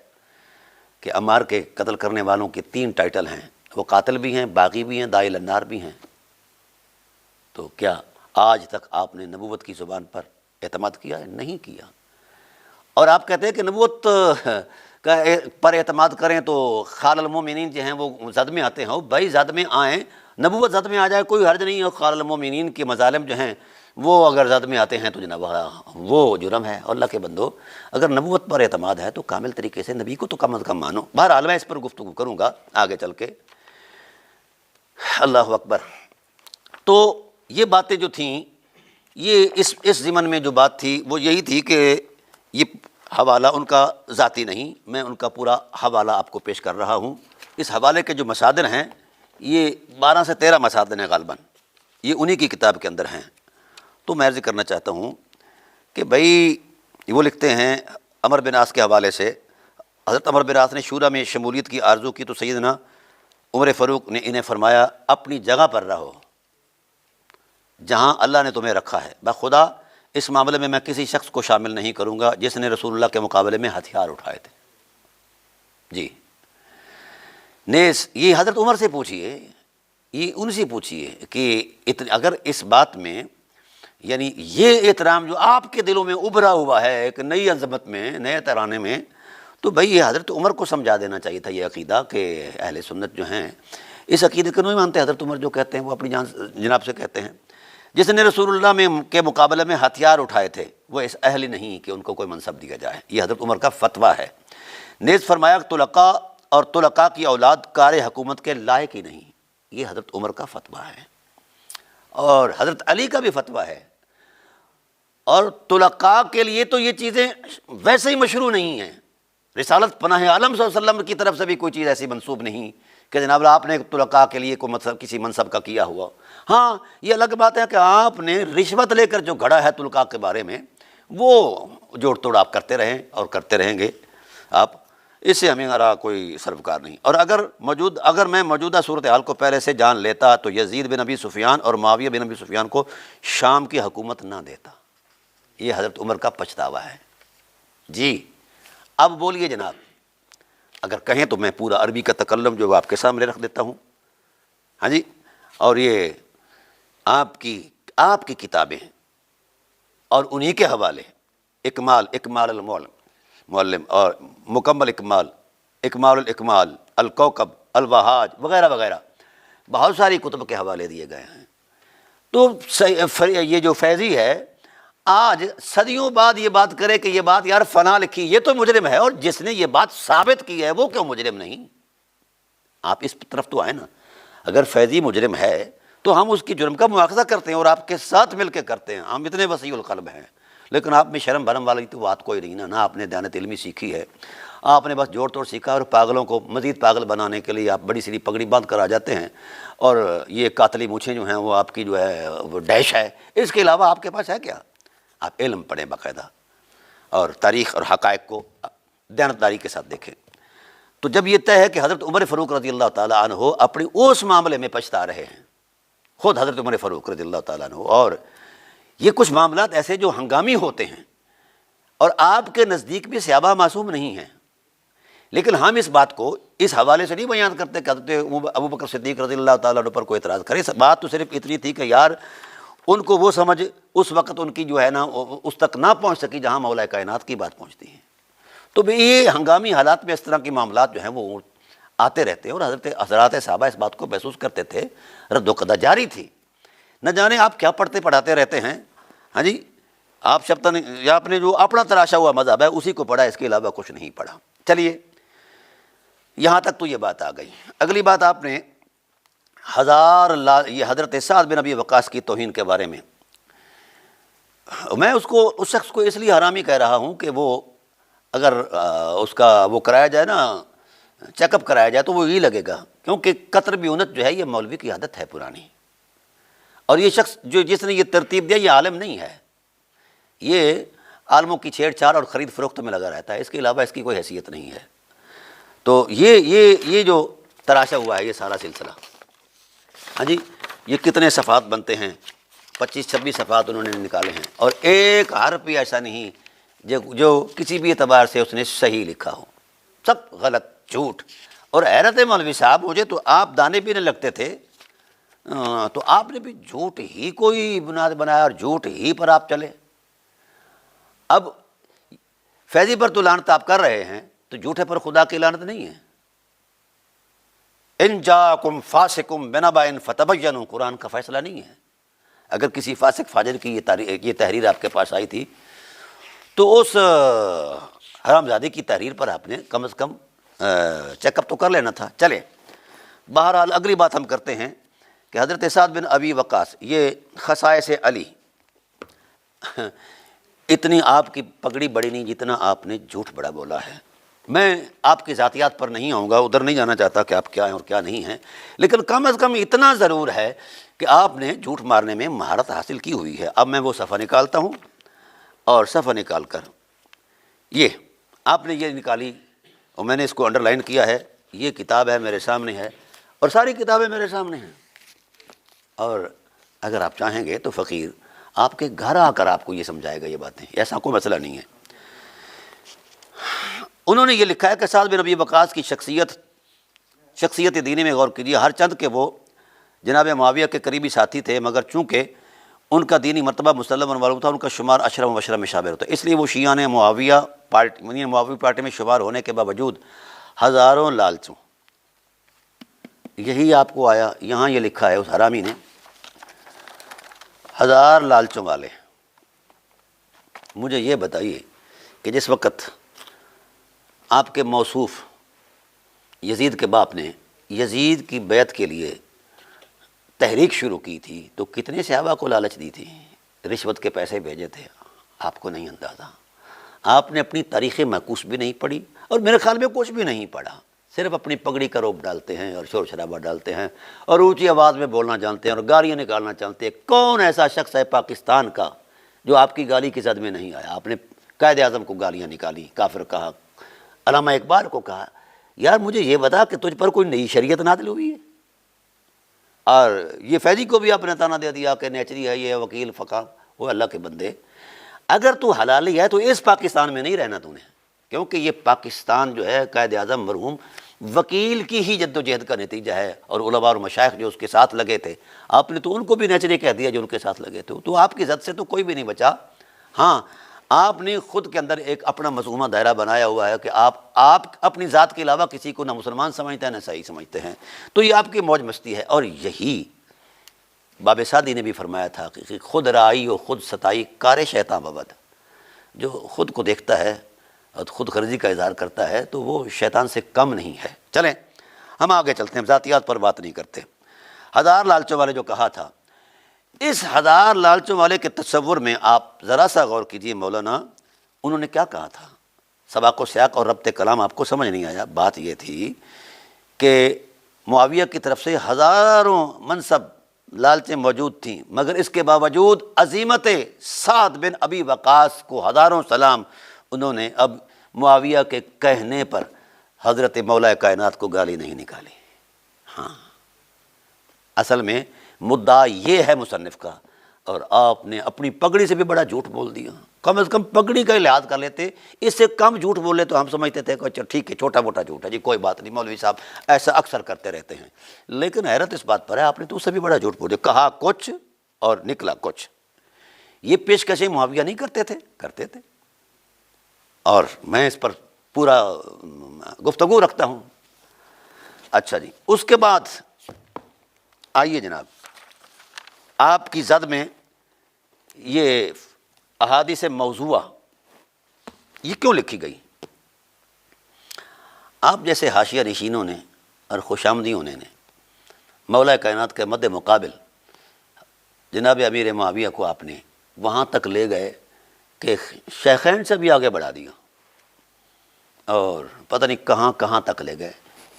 کہ عمار کے قتل کرنے والوں کے 3 ٹائٹل ہیں، وہ قاتل بھی ہیں، باغی بھی ہیں، داعی النار بھی ہیں، تو کیا آج تک آپ نے نبوت کی زبان پر اعتماد کیا ہے؟ نہیں کیا۔ اور آپ کہتے ہیں کہ نبوت پر اعتماد کریں تو خال المومنین جو ہیں وہ زد میں آتے ہیں۔ بھائی زد میں آئیں، نبوت زد میں آ جائے کوئی حرج نہیں ہے، خال المومنین کے مظالم جو ہیں وہ اگر زد میں آتے ہیں تو جناب وہ جرم ہے۔ اور اللہ کے بندو، اگر نبوت پر اعتماد ہے تو کامل طریقے سے نبی کو تو کم از کم مانو۔ بہرحال میں اس پر گفتگو کروں گا آگے چل کے۔ اللہ اکبر۔ تو یہ باتیں جو تھیں، یہ اس ضمن میں جو بات تھی وہ یہی تھی کہ یہ حوالہ ان کا ذاتی نہیں، میں ان کا پورا حوالہ آپ کو پیش کر رہا ہوں۔ اس حوالے کے جو مصادر ہیں یہ 12 سے 13 مصادر ہیں غالباً، یہ انہی کی کتاب کے اندر ہیں۔ تو میں عرض کرنا چاہتا ہوں کہ بھائی وہ لکھتے ہیں عمر بن عاص کے حوالے سے، حضرت عمر بن عاص نے شورا میں شمولیت کی آرزو کی تو سیدنا عمر فاروق نے انہیں فرمایا اپنی جگہ پر رہو جہاں اللہ نے تمہیں رکھا ہے، بخدا اس معاملے میں کسی شخص کو شامل نہیں کروں گا جس نے رسول اللہ کے مقابلے میں ہتھیار اٹھائے تھے۔ جی نیز یہ حضرت عمر سے پوچھئے، یہ ان سے پوچھئے کہ اگر اس بات میں یعنی یہ احترام جو آپ کے دلوں میں ابھرا ہوا ہے ایک نئی عظمت میں، نئے ترانے میں، تو بھئی یہ حضرت عمر کو سمجھا دینا چاہیے تھا یہ عقیدہ کہ اہل سنت جو ہیں اس عقیدے کو نہیں مانتے۔ حضرت عمر جو کہتے ہیں وہ اپنی جناب سے کہتے ہیں جس نے رسول اللہ کے مقابلے میں ہتھیار اٹھائے تھے وہ اس اہل نہیں کہ ان کو کوئی منصب دیا جائے۔ یہ حضرت عمر کا فتویٰ ہے۔ نیز فرمایا طلقاء اور طلقاء کی اولاد کار حکومت کے لائق ہی نہیں، یہ حضرت عمر کا فتویٰ ہے۔ اور حضرت علی کا بھی فتویٰ ہے۔ اور طلقاء کے لیے تو یہ چیزیں ویسے ہی مشروع نہیں ہیں، رسالت پناہ عالم صلی اللہ علیہ وسلم کی طرف سے بھی کوئی چیز ایسی منسوب نہیں کہ جناب آپ نے طلقاء کے لیے کوئی مطلب کسی منصب کا کیا ہوا. ہاں یہ الگ بات ہے کہ آپ نے رشوت لے کر جو گھڑا ہے طلقاء کے بارے میں وہ جوڑ توڑ آپ کرتے رہیں اور کرتے رہیں گے آپ، اس سے ہمیں کوئی سروکار نہیں. اور اگر میں موجودہ صورتحال کو پہلے سے جان لیتا تو یزید بن ابی سفیان اور معاویہ بن ابی سفیان کو شام کی حکومت نہ دیتا. یہ حضرت عمر کا پچھتاوا ہے. جی اب بولیے جناب، اگر کہیں تو میں پورا عربی کا تکلم جو آپ کے سامنے رکھ دیتا ہوں. ہاں جی، اور یہ آپ کی کتابیں اور انہی کے حوالے، اکمال المعلم اور مکمل اکمال الاکمال، الکوکب، الوہاج وغیرہ وغیرہ، بہت ساری کتب کے حوالے دیے گئے ہیں. تو یہ جو فیضی ہے آج صدیوں بعد یہ بات کرے کہ یہ بات یار فلاں لکھی، یہ تو مجرم ہے، اور جس نے یہ بات ثابت کی ہے وہ کیوں مجرم نہیں؟ آپ اس طرف تو آئے نا. اگر فیضی مجرم ہے تو ہم اس کی جرم کا مواخذہ کرتے ہیں اور آپ کے ساتھ مل کے کرتے ہیں. ہم اتنے وسیع القلب ہیں، لیکن آپ میں شرم بھرم والی تو بات کوئی نہیں نا آپ نے دیانت علمی سیکھی ہے. آپ نے بس جوڑ توڑ سیکھا اور پاگلوں کو مزید پاگل بنانے کے لیے آپ بڑی سی پگڑی باندھ کر آ جاتے ہیں، اور یہ قاتلی مونچھیں جو ہیں وہ آپ کی جو ہے وہ ڈیش ہے. اس کے علاوہ آپ کے پاس ہے کیا؟ آپ علم پڑھیں باقاعدہ اور تاریخ اور حقائق کو دیانتداری کے ساتھ دیکھیں. تو جب یہ طے ہے کہ حضرت عمر فاروق رضی اللہ تعالیٰ عنہ اپنی اس معاملے میں پچھتا رہے ہیں، خود حضرت عمر فاروق رضی اللہ تعالیٰ عنہ، اور یہ کچھ معاملات ایسے جو ہنگامی ہوتے ہیں اور آپ کے نزدیک بھی صحابہ معصوم نہیں ہیں، لیکن ہم اس بات کو اس حوالے سے نہیں بیان کرتے کہ حضرت ابو بکر صدیق رضی اللہ تعالیٰ عنہ پر کوئی اعتراض کرے. بات تو صرف اتنی تھی کہ یار ان کو وہ سمجھ اس وقت ان کی جو ہے نا اس تک نہ پہنچ سکی جہاں مولا کائنات کی بات پہنچتی ہے. تو یہ ہنگامی حالات میں اس طرح کے معاملات جو ہیں وہ آتے رہتے ہیں، اور حضرات صحابہ اس بات کو محسوس کرتے تھے. رد و قضا جاری تھی. نہ جانے آپ کیا پڑھتے پڑھاتے رہتے ہیں. ہاں جی، آپ یا آپ نے جو اپنا تراشا ہوا مذہب ہے اسی کو پڑھا، اس کے علاوہ کچھ نہیں پڑھا. چلیے یہاں تک تو یہ بات آ گئی. اگلی بات آپ نے یہ حضرت سعد بن ابی وقاص کی توہین کے بارے میں، میں اس شخص کو اس لیے حرامی کہہ رہا ہوں کہ وہ اگر اس کا وہ کرایا جائے نا، چیک اپ کرایا جائے تو وہ یہی لگے گا، کیونکہ قطر بیونت جو ہے یہ مولوی کی عادت ہے پرانی. اور یہ شخص جس نے یہ ترتیب دیا یہ عالم نہیں ہے، یہ عالموں کی چھیڑ چھاڑ اور خرید فروخت میں لگا رہتا ہے، اس کے علاوہ اس کی کوئی حیثیت نہیں ہے. تو یہ جو تراشا ہوا ہے یہ سارا سلسلہ، ہاں جی، یہ کتنے صفحات بنتے ہیں؟ 25-26 صفحات انہوں نے نکالے ہیں، اور ایک حرف بھی ایسا نہیں جو کسی بھی اعتبار سے اس نے صحیح لکھا ہو. سب غلط، جھوٹ. اور حیرت ہے مولوی صاحب، مجھے تو آپ دانے پینے لگتے تھے تو آپ نے بھی جھوٹ ہی کوئی بنیاد بنایا اور جھوٹ ہی پر آپ چلے. اب فیضی پر تو لعنت آپ کر رہے ہیں، تو جھوٹے پر خدا کی لعنت نہیں ہے. ان جاکم فاسقم بنبأ فتبینوا، قرآن کا فیصلہ نہیں ہے. اگر کسی فاسق فاجر کی یہ تحریر آپ کے پاس آئی تھی تو اس حرامزادی کی تحریر پر آپ نے کم از کم چیک اپ تو کر لینا تھا. چلے بہرحال اگلی بات ہم کرتے ہیں کہ حضرت سعد بن ابی وقاص، یہ خصائص علی، اتنی آپ کی پگڑی بڑی نہیں جتنا آپ نے جھوٹ بڑا بولا ہے. میں آپ کی ذاتیات پر نہیں آؤں گا، ادھر نہیں جانا چاہتا کہ آپ کیا ہیں اور کیا نہیں ہیں، لیکن کم از کم اتنا ضرور ہے کہ آپ نے جھوٹ مارنے میں مہارت حاصل کی ہوئی ہے. اب میں وہ صفحہ نکالتا ہوں، اور صفحہ نکال کر یہ آپ نے یہ نکالی، اور میں نے اس کو انڈر لائن کیا ہے. یہ کتاب ہے میرے سامنے ہے، اور ساری کتابیں میرے سامنے ہیں. اور اگر آپ چاہیں گے تو فقیر آپ کے گھر آ کر آپ کو یہ سمجھائے گا یہ باتیں، ایسا کوئی مسئلہ نہیں ہے. انہوں نے یہ لکھا ہے کہ سعد بن ابی وقاص کی شخصیت دینی میں غور کیجیے. ہر چند کہ وہ جناب معاویہ کے قریبی ساتھی تھے، مگر چونکہ ان کا دینی مرتبہ مسلم اور معلوم تھا، ان کا شمار اشرف و مشرف میں شامل ہوتا ہے، اس لیے وہ شیعان معاویہ پارٹی میں شمار ہونے کے باوجود ہزاروں لالچوں، یہی آپ کو آیا یہاں یہ لکھا ہے اس حرامی نے، 1000 لالچوں والے. مجھے یہ بتائیے کہ جس وقت آپ کے موصوف یزید کے باپ نے یزید کی بیعت کے لیے تحریک شروع کی تھی تو کتنے صحابہ کو لالچ دی تھی، رشوت کے پیسے بھیجے تھے، آپ کو نہیں اندازہ. آپ نے اپنی تاریخ معکوس بھی نہیں پڑھی، اور میرے خیال میں کچھ بھی نہیں پڑھا. صرف اپنی پگڑی کا روپ ڈالتے ہیں اور شور شرابہ ڈالتے ہیں اور اونچی آواز میں بولنا جانتے ہیں اور گالیاں نکالنا چاہتے ہیں۔ کون ایسا شخص ہے پاکستان کا جو آپ کی گالی کی زد میں نہیں آیا؟ آپ نے قائد اعظم کو گالیاں نکالی، کافر کہا، علامہ اقبال کو کہا۔ یار مجھے یہ بتا کہ تجھ پر کوئی نئی شریعت نازل ہوئی ہے؟ اور یہ فیضی کو بھی آپ نے تانا دے دیا کہ نیچری ہے، یہ وکیل فقہ۔ وہ اللہ کے بندے، اگر تو حلالی ہے تو اس پاکستان میں نہیں رہنا تو نے، کیونکہ یہ پاکستان جو ہے قائد اعظم مرحوم وکیل کی ہی جد و جہد کا نتیجہ ہے، اور علماء اور مشائخ جو اس کے ساتھ لگے تھے، آپ نے تو ان کو بھی نیچری کہہ دیا جو ان کے ساتھ لگے تھے، تو آپ کی زد سے تو کوئی بھی نہیں بچا۔ ہاں، آپ نے خود کے اندر ایک اپنا مظلومہ دائرہ بنایا ہوا ہے کہ آپ اپنی ذات کے علاوہ کسی کو نہ مسلمان سمجھتے ہیں نہ صحیح سمجھتے ہیں، تو یہ آپ کی موج مستی ہے۔ اور یہی باب سعدی نے بھی فرمایا تھا کہ خود رائی و خود ستائی کار شیطان بود، جو خود کو دیکھتا ہے اور خود غرضی کا اظہار کرتا ہے تو وہ شیطان سے کم نہیں ہے۔ چلیں ہم آگے چلتے ہیں، ذاتیات پر بات نہیں کرتے۔ ہزار لالچوں والے جو کہا تھا، اس ہزار لالچوں والے کے تصور میں آپ ذرا سا غور کیجئے مولانا، انہوں نے کیا کہا تھا؟ سباق و سیاق اور ربط کلام آپ کو سمجھ نہیں آیا۔ بات یہ تھی کہ معاویہ کی طرف سے ہزاروں منصب لالچیں موجود تھیں، مگر اس کے باوجود عظیمت سعد بن ابی وقاص کو ہزاروں سلام، انہوں نے اب معاویہ کے کہنے پر حضرت مولا کائنات کو گالی نہیں نکالی۔ ہاں، اصل میں مدعا یہ ہے مصنف کا، اور آپ نے اپنی پگڑی سے بھی بڑا جھوٹ بول دیا۔ کم از کم پگڑی کا لحاظ کر لیتے، اس سے کم جھوٹ بولے تو ہم سمجھتے تھے کہ اچھا ٹھیک ہے، چھوٹا موٹا جھوٹ ہے جی، کوئی بات نہیں، مولوی صاحب ایسا اکثر کرتے رہتے ہیں۔ لیکن حیرت اس بات پر ہے، آپ نے تو اس سے بھی بڑا جھوٹ بولے، کہا کچھ اور نکلا کچھ۔ یہ پیشکشیں معاویہ نہیں کرتے تھے؟ کرتے تھے، اور میں اس پر پورا گفتگو رکھتا ہوں۔ اچھا جی، اس کے بعد آئیے جناب، آپ کی زد میں یہ احادیث موضوعہ یہ کیوں لکھی گئی؟ آپ جیسے حاشیہ نشینوں نے اور خوش آمدیوں نے مولا کائنات کے مد مقابل جناب امیر معاویہ کو آپ نے وہاں تک لے گئے کہ شیخین سے بھی آگے بڑھا دیا، اور پتہ نہیں کہاں کہاں تک لے گئے۔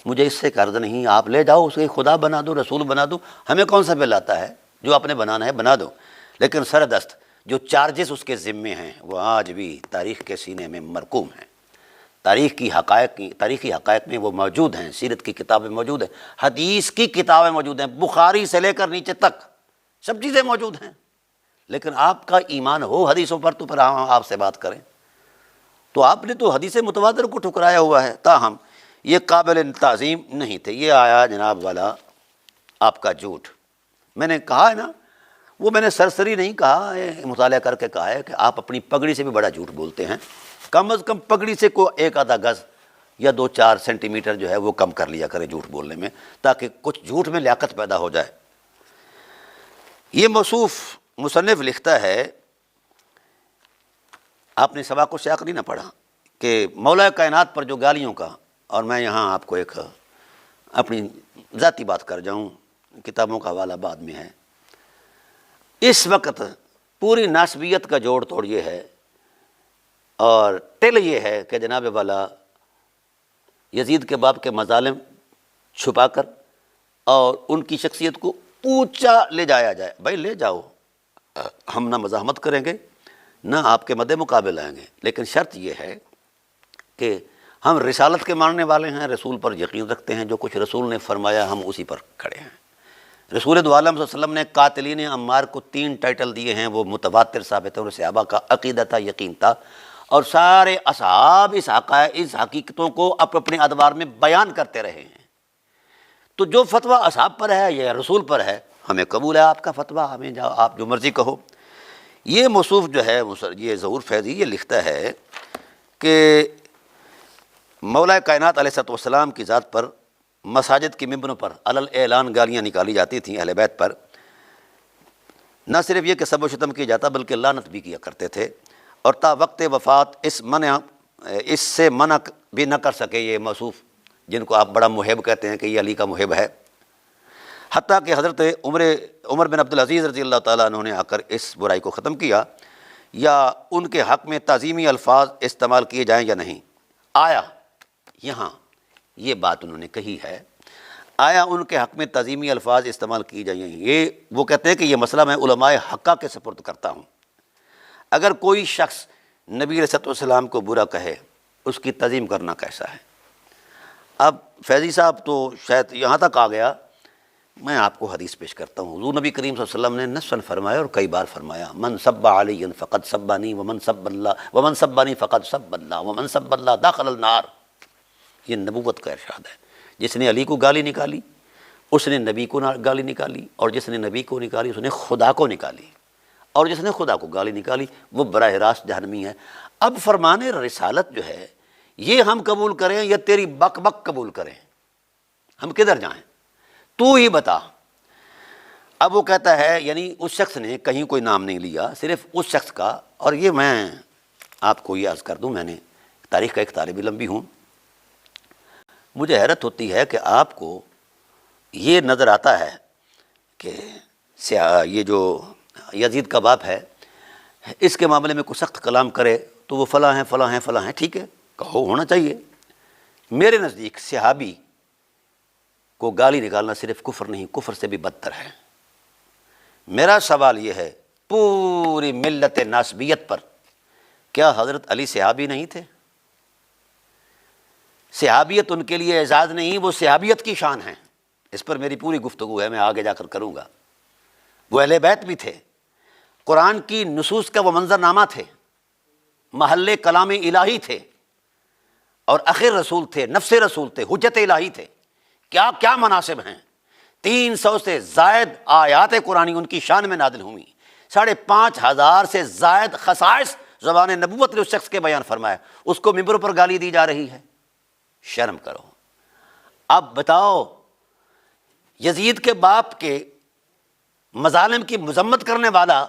مجھے اس سے قرض نہیں، آپ لے جاؤ، اسے خدا بنا دو، رسول بنا دو، ہمیں کون سا بل آتا ہے؟ جو آپ نے بنانا ہے بنا دو، لیکن سردست جو چارجز اس کے ذمے ہیں وہ آج بھی تاریخ کے سینے میں مرقوم ہیں، تاریخی حقائق میں وہ موجود ہیں، سیرت کی کتابیں موجود ہیں، حدیث کی کتابیں موجود ہیں، بخاری سے لے کر نیچے تک سب چیزیں موجود ہیں۔ لیکن آپ کا ایمان ہو حدیثوں پر تو پھر ہم آپ سے بات کریں۔ تو آپ نے تو حدیث متواتر کو ٹھکرایا ہوا ہے، تاہم یہ قابل تعظیم نہیں تھے۔ یہ آیا جناب والا آپ کا جھوٹ۔ میں نے کہا ہے نا، وہ میں نے سرسری نہیں کہا، مطالعہ کر کے کہا ہے کہ آپ اپنی پگڑی سے بھی بڑا جھوٹ بولتے ہیں۔ کم از کم پگڑی سے کو ایک آدھا گز یا 2-4 سینٹی میٹر جو ہے وہ کم کر لیا کرے جھوٹ بولنے میں، تاکہ کچھ جھوٹ میں لیاقت پیدا ہو جائے۔ یہ موصوف مصنف لکھتا ہے، آپ نے سباق و سیاق نہیں نہ پڑھا، کہ مولا کائنات پر جو گالیوں کا، اور میں یہاں آپ کو ایک اپنی ذاتی بات کر جاؤں، کتابوں کا حوالہ بعد میں ہے۔ اس وقت پوری ناسبیت کا جوڑ توڑ یہ ہے اور ٹل یہ ہے کہ جناب والا یزید کے باپ کے مظالم چھپا کر اور ان کی شخصیت کو اونچا لے جایا جائے۔ بھائی لے جاؤ، ہم نہ مزاحمت کریں گے نہ آپ کے مد مقابل آئیں گے، لیکن شرط یہ ہے کہ ہم رسالت کے ماننے والے ہیں، رسول پر یقین رکھتے ہیں، جو کچھ رسول نے فرمایا ہم اسی پر کھڑے ہیں۔ رسول دو عالم صلی اللہ علیہ وسلم نے قاتلین عمار کو 3 ٹائٹل دیے ہیں، وہ متواتر ثابت ہے، اور صحابہ کا عقیدہ تھا، یقین تھا، اور سارے اصحاب اس حقیقتوں کو اپنے ادوار میں بیان کرتے رہے ہیں۔ تو جو فتویٰ اصحاب پر ہے یا رسول پر ہے، ہمیں قبول ہے آپ کا فتویٰ، ہمیں آپ جو مرضی کہو۔ یہ موصوف جو ہے یہ ظہور فیضی یہ لکھتا ہے کہ مولا کائنات علیہ الصلوۃ والسلام کی ذات پر مساجد کی ممبروں پر علل اعلان گالیاں نکالی جاتی تھیں اہل بیت پر۔ نہ صرف یہ کہ سب و شتم کیا جاتا بلکہ لعنت بھی کیا کرتے تھے، اور تا وقت وفات اس سے منع بھی نہ کر سکے یہ موصوف، جن کو آپ بڑا محب کہتے ہیں کہ یہ علی کا محب ہے۔ حتیٰ کہ حضرت عمر بن عبدالعزیز رضی اللہ تعالیٰ عنہ نے آ کر اس برائی کو ختم کیا، یا ان کے حق میں تعظیمی الفاظ استعمال کیے جائیں یا نہیں۔ آیا یہاں یہ بات انہوں نے کہی ہے، آیا ان کے حق میں تعظیمی الفاظ استعمال کی جائیں؟ یہ وہ کہتے ہیں کہ یہ مسئلہ میں علماء حقہ کے سپرد کرتا ہوں۔ اگر کوئی شخص نبی علیہ الصلوۃ والسلام کو برا کہے، اس کی تعظیم کرنا کیسا ہے؟ اب فیضی صاحب تو شاید یہاں تک آ گیا، میں آپ کو حدیث پیش کرتا ہوں۔ حضور نبی کریم صلی اللہ علیہ وسلم نے نصاً فرمایا اور کئی بار فرمایا، من سب علی فقد سبانی ومن سبانی فقد سب اللہ ومن سب اللہ دخل النار۔ یہ نبوت کا ارشاد ہے۔ جس نے علی کو گالی نکالی اس نے نبی کو گالی نکالی، اور جس نے نبی کو نکالی اس نے خدا کو نکالی، اور جس نے خدا کو گالی نکالی وہ براہ راست جہنمی ہے۔ اب فرمان رسالت جو ہے یہ ہم قبول کریں یا تیری بک بک قبول کریں؟ ہم کدھر جائیں؟ تو ہی بتا۔ اب وہ کہتا ہے، یعنی اس شخص نے کہیں کوئی نام نہیں لیا، صرف اس شخص کا، اور یہ میں آپ کو یہ عرض کر دوں، میں نے تاریخ کا ایک طالب علم بھی ہوں، مجھے حیرت ہوتی ہے کہ آپ کو یہ نظر آتا ہے کہ یہ جو یزید کا باپ ہے اس کے معاملے میں کوئی سخت کلام کرے تو وہ فلاں ہیں فلاں ہیں فلاں ہیں، ٹھیک ہے کہو، ہونا چاہیے۔ میرے نزدیک صحابی کو گالی نکالنا صرف کفر نہیں، کفر سے بھی بدتر ہے۔ میرا سوال یہ ہے، پوری ملت ناسبیت پر کیا حضرت علی صحابی نہیں تھے؟ صحابیت ان کے لیے اعزاز نہیں، وہ صحابیت کی شان ہے۔ اس پر میری پوری گفتگو ہے، میں آگے جا کر کروں گا۔ وہ اہل بیت بھی تھے، قرآن کی نصوص کا وہ منظرنامہ تھے، محل کلام الہی تھے، اور اخر رسول تھے، نفس رسول تھے، حجت الہی تھے۔ کیا کیا مناصب ہیں! 300 سے زائد آیات قرآنی ان کی شان میں نازل ہوئی، 5500 سے زائد خصائص زبان نبوت نے اس شخص کے بیان فرمایا، اس کو ممبروں پر گالی دی جا رہی ہے۔ شرم کرو۔ اب بتاؤ، یزید کے باپ کے مظالم کی مذمت کرنے والا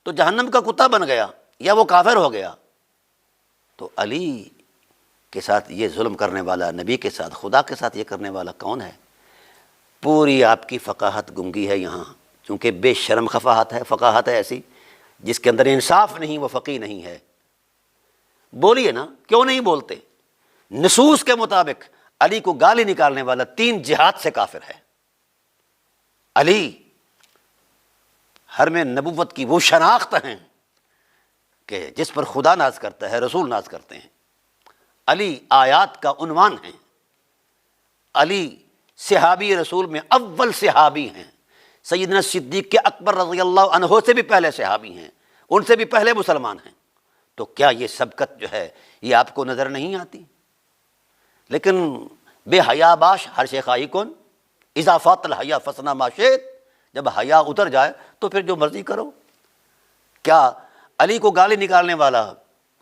تو جہنم کا کتا بن گیا یا وہ کافر ہو گیا، تو علی کے ساتھ یہ ظلم کرنے والا، نبی کے ساتھ، خدا کے ساتھ یہ کرنے والا کون ہے؟ پوری آپ کی فقاہت گنگی ہے یہاں، چونکہ بے شرم فقاہت ہے ایسی جس کے اندر انصاف نہیں، وہ فقیہ نہیں ہے۔ بولیے نا، کیوں نہیں بولتے؟ نصوص کے مطابق علی کو گالی نکالنے والا 3 جہاد سے کافر ہے۔ علی حرم نبوت کی وہ شناخت ہیں کہ جس پر خدا ناز کرتا ہے، رسول ناز کرتے ہیں۔ علی آیات کا عنوان ہیں۔ علی صحابی رسول میں اول صحابی ہیں، سیدنا صدیق کے اکبر رضی اللہ عنہ سے بھی پہلے صحابی ہیں، ان سے بھی پہلے مسلمان ہیں۔ تو کیا یہ سبقت جو ہے یہ آپ کو نظر نہیں آتی؟ لیکن بے حیا باش ہر شے خواہی کن، اذا فات الحیا فصنع ما شئت، جب حیا اتر جائے تو پھر جو مرضی کرو۔ کیا علی کو گالی نکالنے والا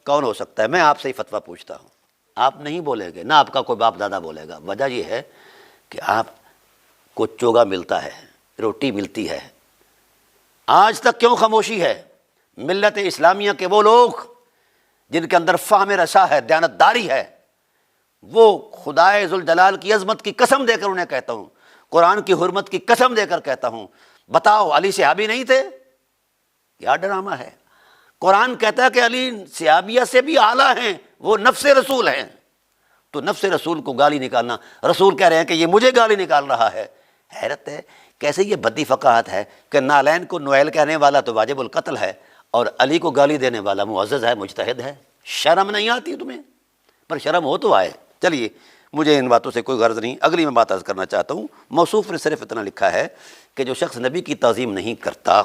کون ہو سکتا ہے؟ میں آپ سے ہی فتویٰ پوچھتا ہوں، آپ نہیں بولیں گے، نہ آپ کا کوئی باپ دادا بولے گا۔ وجہ یہ ہے کہ آپ کو چوگا ملتا ہے، روٹی ملتی ہے۔ آج تک کیوں خاموشی ہے؟ ملت اسلامیہ کے وہ لوگ جن کے اندر فہم رسا ہے، دیانتداری ہے، وہ خدائے ذوالجلال کی عظمت کی قسم دے کر انہیں کہتا ہوں، قرآن کی حرمت کی قسم دے کر کہتا ہوں، بتاؤ علی صحابی نہیں تھے؟ کیا ڈرامہ ہے! قرآن کہتا ہے کہ علی صحابیہ سے بھی اعلیٰ ہیں، وہ نفس رسول ہیں۔ تو نفس رسول کو گالی نکالنا، رسول کہہ رہے ہیں کہ یہ مجھے گالی نکال رہا ہے۔ حیرت ہے، کیسے یہ بدی فقاہت ہے کہ نالین کو نویل کہنے والا تو واجب القتل ہے، اور علی کو گالی دینے والا معزز ہے، مجتہد ہے۔ شرم نہیں آتی تمہیں؟ پر شرم ہو تو آئے۔ چلیے، مجھے ان باتوں سے کوئی غرض نہیں، اگلی میں بات عرض کرنا چاہتا ہوں۔ موصوف نے صرف اتنا لکھا ہے کہ جو شخص نبی کی تعظیم نہیں کرتا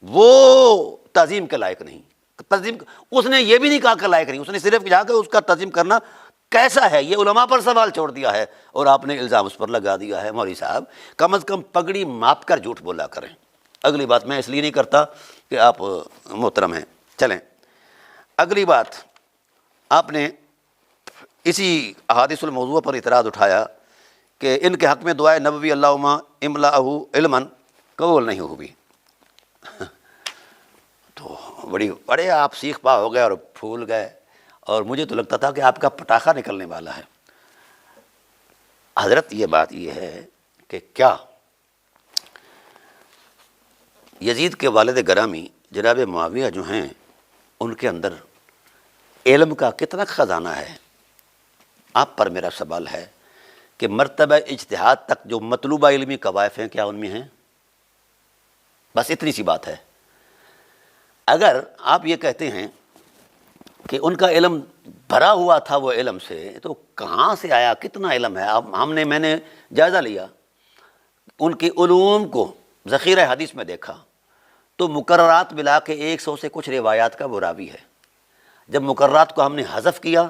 وہ تعظیم کے لائق نہیں۔ تعظیم اس نے یہ بھی نہیں کہا کہ لائق نہیں، اس نے صرف جا کے اس کا تعظیم کرنا کیسا ہے یہ علماء پر سوال چھوڑ دیا ہے، اور آپ نے الزام اس پر لگا دیا ہے۔ مولوی صاحب کم از کم پگڑی ماپ کر جھوٹ بولا کریں۔ اگلی بات میں اس لیے نہیں کرتا کہ آپ محترم ہیں۔ چلیں اگلی بات، آپ نے اسی احادیث الموضوع پر اعتراض اٹھایا کہ ان کے حق میں دعائے نبوی اللہم املأہ علما قبول نہیں ہوئی۔ تو بڑے آپ سیخ پا ہو گئے اور پھول گئے، اور مجھے تو لگتا تھا کہ آپ کا پٹاخہ نکلنے والا ہے۔ حضرت یہ بات یہ ہے کہ کیا یزید کے والد گرامی جناب معاویہ جو ہیں ان کے اندر علم کا کتنا خزانہ ہے؟ آپ پر میرا سوال ہے کہ مرتبہ اجتہاد تک جو مطلوبہ علمی قوائف ہیں کیا ان میں ہیں؟ بس اتنی سی بات ہے۔ اگر آپ یہ کہتے ہیں کہ ان کا علم بھرا ہوا تھا وہ علم سے، تو کہاں سے آیا، کتنا علم ہے؟ اب میں نے جائزہ لیا ان کی علوم کو، ذخیرہ حدیث میں دیکھا تو مقررات ملا کے 100 سے کچھ روایات کا وہ راوی ہے۔ جب مقررات کو ہم نے حذف کیا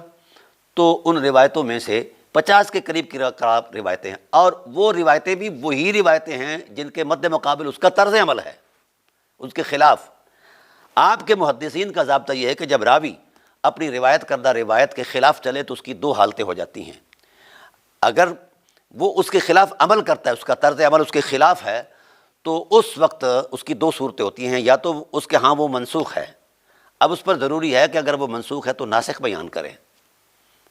تو ان روایتوں میں سے 50 کے قریب کی روایتیں ہیں، اور وہ روایتیں بھی وہی روایتیں ہیں جن کے مد مقابل اس کا طرز عمل ہے، اس کے خلاف۔ آپ کے محدثین کا ضابطہ یہ ہے کہ جب راوی اپنی روایت کردہ روایت کے خلاف چلے تو اس کی دو حالتیں ہو جاتی ہیں۔ اگر وہ اس کے خلاف عمل کرتا ہے، اس کا طرز عمل اس کے خلاف ہے، تو اس وقت اس کی دو صورتیں ہوتی ہیں، یا تو اس کے ہاں وہ منسوخ ہے، اب اس پر ضروری ہے کہ اگر وہ منسوخ ہے تو ناسخ بیان کریں۔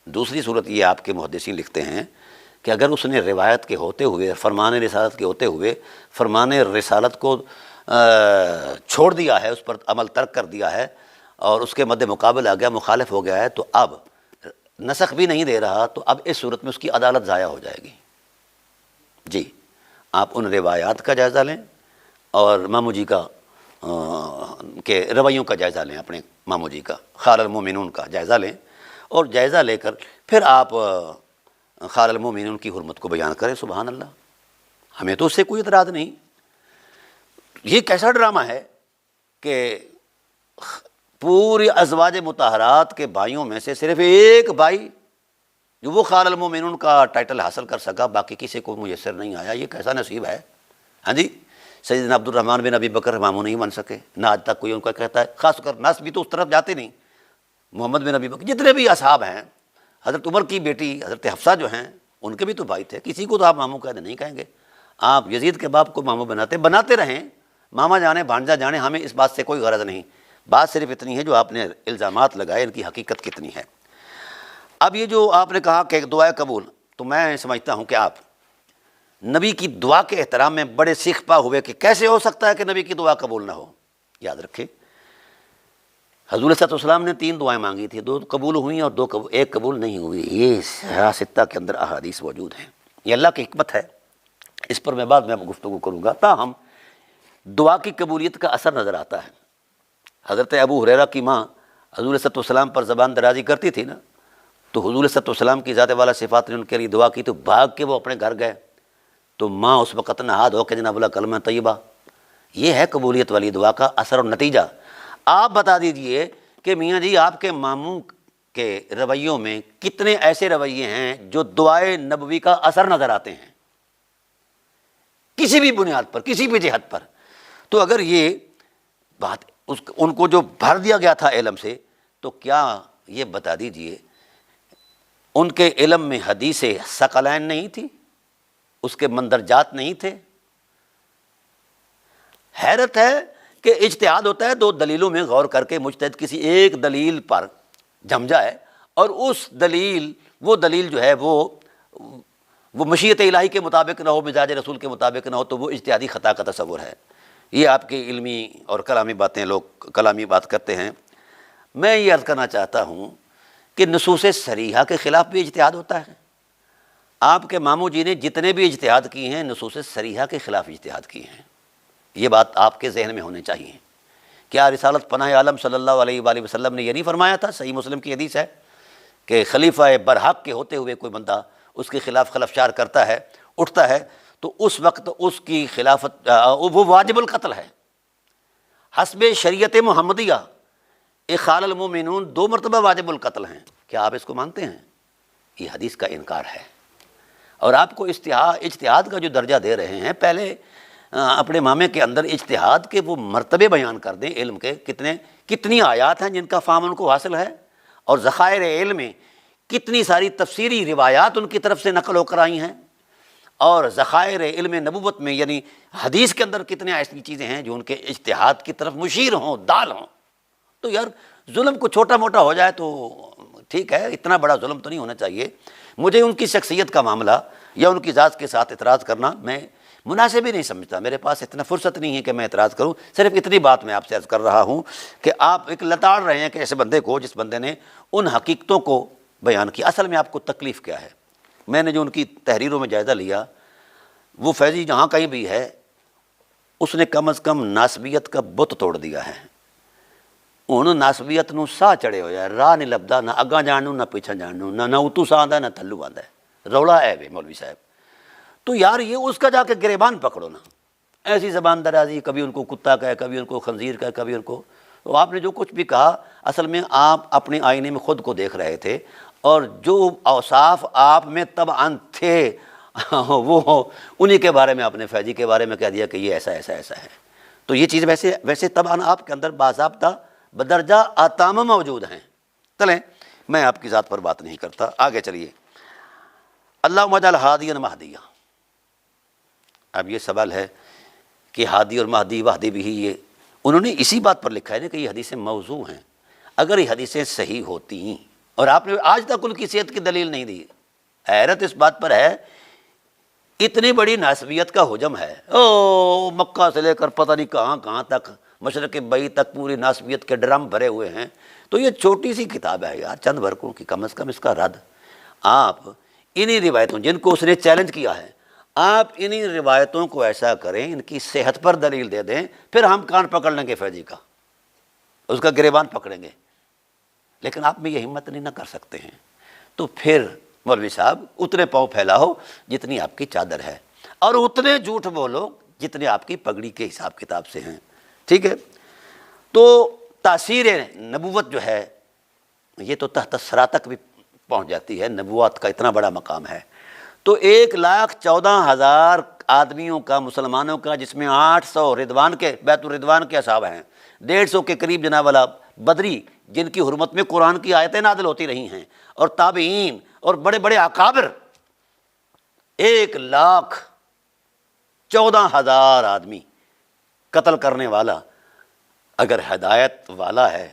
دوسری صورت یہ آپ کے محدثین لکھتے ہیں کہ اگر اس نے روایت کے ہوتے ہوئے، فرمان رسالت کے ہوتے ہوئے فرمان رسالت کو چھوڑ دیا ہے، اس پر عمل ترک کر دیا ہے اور اس کے مد مقابل آ گیا، مخالف ہو گیا ہے، تو اب نسخ بھی نہیں دے رہا، تو اب اس صورت میں اس کی عدالت ضائع ہو جائے گی۔ جی، آپ ان روایات کا جائزہ لیں اور ماموں جی کا کے رویوں کا جائزہ لیں، اپنے ماموں جی کا، خال المومنون کا جائزہ لیں، اور جائزہ لے کر پھر آپ خال المومنون کی حرمت کو بیان کریں۔ سبحان اللہ، ہمیں تو اس سے کوئی اعتراض نہیں۔ یہ کیسا ڈرامہ ہے کہ پوری ازواج مطہرات کے بھائیوں میں سے صرف ایک بھائی جو وہ خال المومنون کا ٹائٹل حاصل کر سکا، باقی کسی کو میسر نہیں آیا۔ یہ کیسا نصیب ہے؟ ہاں جی، سیدنا عبد الرحمن بن ابی بکر ماموں نہیں بن سکے، نہ آج تک کوئی ان کا کہتا ہے، خاص کر ناس بھی تو اس طرف جاتے نہیں۔ محمد بن ابی بکر، جتنے بھی اصحاب ہیں، حضرت عمر کی بیٹی حضرت حفصہ جو ہیں، ان کے بھی تو بھائی تھے، کسی کو تو آپ ماموں کہتے نہیں کہیں گے۔ آپ یزید کے باپ کو ماموں بناتے رہیں، ماما جانے بھانجا جانے، ہمیں اس بات سے کوئی غرض نہیں۔ بات صرف اتنی ہے جو آپ نے الزامات لگائے ان کی حقیقت کتنی ہے۔ اب یہ جو آپ نے کہا کہ دعائے قبول، تو میں سمجھتا ہوں کہ آپ نبی کی دعا کے احترام میں بڑے سیکھ پا ہوئے کہ کیسے ہو سکتا ہے کہ نبی کی دعا قبول نہ ہو۔ یاد رکھیں، حضور صلی اللہ علیہ وسلم نے 3 دعائیں مانگی تھی، 2 قبول ہوئیں اور ایک قبول نہیں ہوئی۔ یہ صحیح 6 کے اندر احادیث موجود ہیں، یہ اللہ کی حکمت ہے، اس پر میں بعد میں گفتگو کروں گا۔ تاہم دعا کی قبولیت کا اثر نظر آتا ہے۔ حضرت ابو ہریرہ کی ماں حضور صلی اللہ علیہ وسلم پر زبان درازی کرتی تھی نا، تو حضور صلی اللہ علیہ وسلم کی ذات والا صفات نے ان کے لیے دعا کی، تو بھاگ کے وہ اپنے گھر گئے، تو ماں اس وقت نہاد ہو کے جناب اللہ کلمہ طیبہ۔ یہ ہے قبولیت والی دعا کا اثر اور نتیجہ۔ آپ بتا دیجئے کہ میاں جی آپ کے ماموں کے رویوں میں کتنے ایسے رویے ہیں جو دعائے نبوی کا اثر نظر آتے ہیں، کسی بھی بنیاد پر، کسی بھی جہت پر۔ تو اگر یہ بات ان کو جو بھر دیا گیا تھا علم سے، تو کیا یہ بتا دیجئے ان کے علم میں حدیث ثقلین نہیں تھی، اس کے مندرجات نہیں تھے؟ حیرت ہے کہ اجتہاد ہوتا ہے 2 دلیلوں میں غور کر کے مجتہد کسی ایک دلیل پر جم جائے، اور اس دلیل، وہ دلیل جو ہے وہ مشیت الہی کے مطابق نہ ہو، مزاج رسول کے مطابق نہ ہو، تو وہ اجتہادی خطا کا تصور ہے۔ یہ آپ کی علمی اور کلامی باتیں، لوگ کلامی بات کرتے ہیں۔ میں یہ عرض کرنا چاہتا ہوں کہ نصوص صریحہ کے خلاف بھی اجتہاد ہوتا ہے۔ آپ کے ماموں جی نے جتنے بھی اجتہاد کیے ہیں، نصوص صریحہ کے خلاف اجتہاد کیے ہیں۔ یہ بات آپ کے ذہن میں ہونے چاہیے۔ کیا رسالت پناہ عالم صلی اللہ علیہ وآلہ وسلم نے یہ نہیں فرمایا تھا؟ صحیح مسلم کی حدیث ہے کہ خلیفہ برحق کے ہوتے ہوئے کوئی بندہ اس کے خلاف خلفشار کرتا ہے، اٹھتا ہے، تو اس وقت اس کی خلافت وہ واجب القتل ہے حسب شریعت محمدیہ۔ خال المومنون 2 مرتبہ واجب القتل ہیں۔ کیا آپ اس کو مانتے ہیں؟ یہ حدیث کا انکار ہے، اور آپ کو اجتہاد کا جو درجہ دے رہے ہیں، پہلے اپنے مامے کے اندر اجتہاد کے وہ مرتبے بیان کر دیں علم کے، کتنی آیات ہیں جن کا فہم ان کو حاصل ہے، اور ذخائر علم میں کتنی ساری تفسیری روایات ان کی طرف سے نقل ہو کر آئی ہیں، اور ذخائر علم نبوت میں یعنی حدیث کے اندر کتنے ایسی چیزیں ہیں جو ان کے اجتہاد کی طرف مشیر ہوں، دال ہوں۔ تو یار ظلم کو چھوٹا موٹا ہو جائے تو ٹھیک ہے، اتنا بڑا ظلم تو نہیں ہونا چاہیے۔ مجھے ان کی شخصیت کا معاملہ یا ان کی ذات کے ساتھ اعتراض کرنا میں مناسب ہی نہیں سمجھتا، میرے پاس اتنا فرصت نہیں ہے کہ میں اعتراض کروں۔ صرف اتنی بات میں آپ سے عرض کر رہا ہوں کہ آپ ایک لتاڑ رہے ہیں کہ ایسے بندے کو، جس بندے نے ان حقیقتوں کو بیان کیا۔ اصل میں آپ کو تکلیف کیا ہے؟ میں نے جو ان کی تحریروں میں جائزہ لیا، وہ فیضی جہاں کہیں بھی ہے اس نے کم از کم ناسبیت کا بت توڑ دیا ہے۔ انہوں ناسبیت نو ساہ چڑے ہویا ہے، راہ نہیں لبدا، نہ اگاں جانوں نہ پیچھا جانوں، نہ اتو سا آندا نہ تھلو آندا ہے، رولا ہے وے مولوی صاحب۔ تو یار یہ اس کا جا کے گریبان پکڑو نا، ایسی زبان درازی، کبھی ان کو کتا کہے، کبھی ان کو خنزیر کہے، کبھی ان کو، تو آپ نے جو کچھ بھی کہا اصل میں آپ اپنے آئینے میں خود کو دیکھ رہے تھے، اور جو اوصاف آپ میں طبعاً تھے وہ انہی کے بارے میں آپ نے فیضی کے بارے میں کہہ دیا کہ یہ ایسا ایسا ایسا ہے۔ تو یہ چیز ویسے طبعاً آپ کے اندر باضابطہ بدرجہ آتام موجود ہیں۔ چلیں میں آپ کی ذات پر بات نہیں کرتا، آگے چلیے۔ اللہم اجعل ہادیا مہدیا۔ اب یہ سوال ہے کہ ہادی اور مہدی وحدی بھی یہ انہوں نے اسی بات پر لکھا ہے نا کہ یہ حدیثیں موضوع ہیں۔ اگر یہ حدیثیں صحیح ہوتی، اور آپ نے آج تک ان کی صحت کی دلیل نہیں دی، حیرت اس بات پر ہے اتنی بڑی ناسبیت کا حجم ہے، مکہ سے لے کر پتہ نہیں کہاں کہاں تک، مشرق بعید تک پوری ناسبیت کے ڈرم بھرے ہوئے ہیں۔ تو یہ چھوٹی سی کتاب ہے یار، چند ورقوں کی، کم از کم اس کا رد آپ انہی روایتوں جن کو اس نے چیلنج کیا ہے، آپ انہی روایتوں کو ایسا کریں، ان کی صحت پر دلیل دے دیں، پھر ہم کان پکڑ لیں گے فیضی کا، اس کا گریبان پکڑیں گے۔ لیکن آپ میں یہ ہمت نہیں نہ کر سکتے ہیں، تو پھر مولوی صاحب اتنے پاؤں پھیلاؤ جتنی آپ کی چادر ہے، اور اتنے جھوٹ بولو جتنے آپ کی پگڑی کے حساب کتاب سے ہیں، ٹھیک ہے؟ تو تاثیر نبوت جو ہے یہ تو تحت الثری تک بھی پہنچ جاتی ہے، نبوت کا اتنا بڑا مقام ہے۔ تو 1,14,000 آدمیوں کا، مسلمانوں کا، جس میں 800 رضوان کے، بیت الرضوان کے اصحاب ہیں، 150 کے قریب جناب والا بدری جن کی حرمت میں قرآن کی آیتیں نازل ہوتی رہی ہیں، اور تابعین اور بڑے بڑے اکابر، 1,14,000 آدمی قتل کرنے والا اگر ہدایت والا ہے،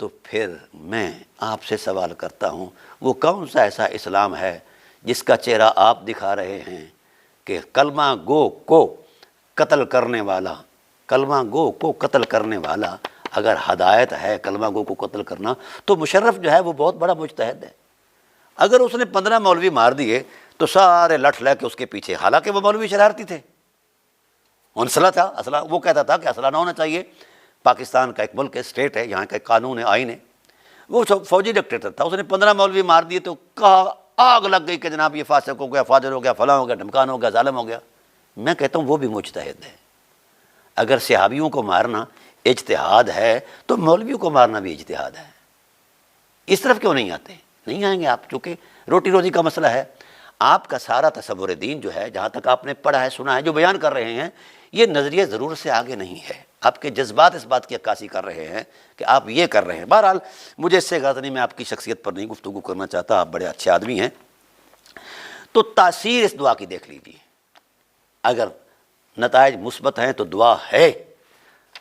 تو پھر میں آپ سے سوال کرتا ہوں وہ کون سا ایسا اسلام ہے جس کا چہرہ آپ دکھا رہے ہیں کہ کلمہ گو کو قتل کرنے والا، کلمہ گو کو قتل کرنے والا اگر ہدایت ہے کلمہ گو کو قتل کرنا، تو مشرف جو ہے وہ بہت بڑا مجتہد ہے۔ اگر اس نے 15 مولوی مار دیے تو سارے لٹھ لے کے اس کے پیچھے، حالانکہ وہ مولوی شرارتی تھے، انسلہ تھا، اسلحہ، وہ کہتا تھا کہ اسلحہ نہ ہونا چاہیے، پاکستان کا ایک ملک ہے، اسٹیٹ ہے، یہاں کا ایک قانون ہے، آئین ہے۔ وہ فوجی ڈکٹیٹر تھا، اس نے 15 مولوی مار دیے تو کہا، آگ لگ گئی کہ جناب یہ فاسق ہو گیا، فاجر ہو گیا، فلاں ہو گیا، ڈھمکان ہو گیا، ظالم ہو گیا۔ میں کہتا ہوں وہ بھی مجتہد ہے۔ اگر صحابیوں کو مارنا اجتہاد ہے تو مولویوں کو مارنا بھی اجتہاد ہے۔ اس طرف کیوں نہیں آتے؟ نہیں آئیں گے آپ، چونکہ روٹی روزی کا مسئلہ ہے۔ آپ کا سارا تصور دین جو ہے، جہاں تک آپ نے پڑھا ہے، سنا ہے، جو بیان کر رہے ہیں، یہ نظریہ ضرور سے آگے نہیں ہے۔ آپ کے جذبات اس بات کی عکاسی کر رہے ہیں کہ آپ یہ کر رہے ہیں۔ بہرحال مجھے اس سے غرض نہیں، میں آپ کی شخصیت پر نہیں گفتگو کرنا چاہتا، آپ بڑے اچھے آدمی ہیں۔ تو تاثیر اس دعا کی دیکھ لیجیے، اگر نتائج مثبت ہیں تو دعا ہے،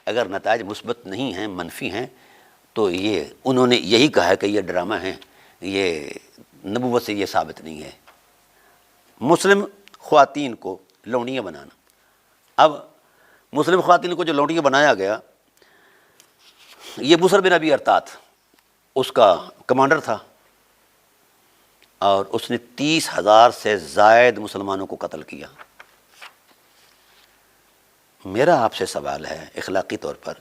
اگر نتائج مثبت نہیں ہیں، منفی ہیں، تو یہ انہوں نے یہی کہا ہے کہ یہ ڈرامہ ہے، یہ نبوت سے یہ ثابت نہیں ہے۔ مسلم خواتین کو لونڈیاں بنانا، اب مسلم خواتین کو جو لونڈیاں بنایا گیا، یہ بسر بن ابی ارطاط اس کا کمانڈر تھا، اور اس نے 30,000 سے زائد مسلمانوں کو قتل کیا۔ میرا آپ سے سوال ہے، اخلاقی طور پر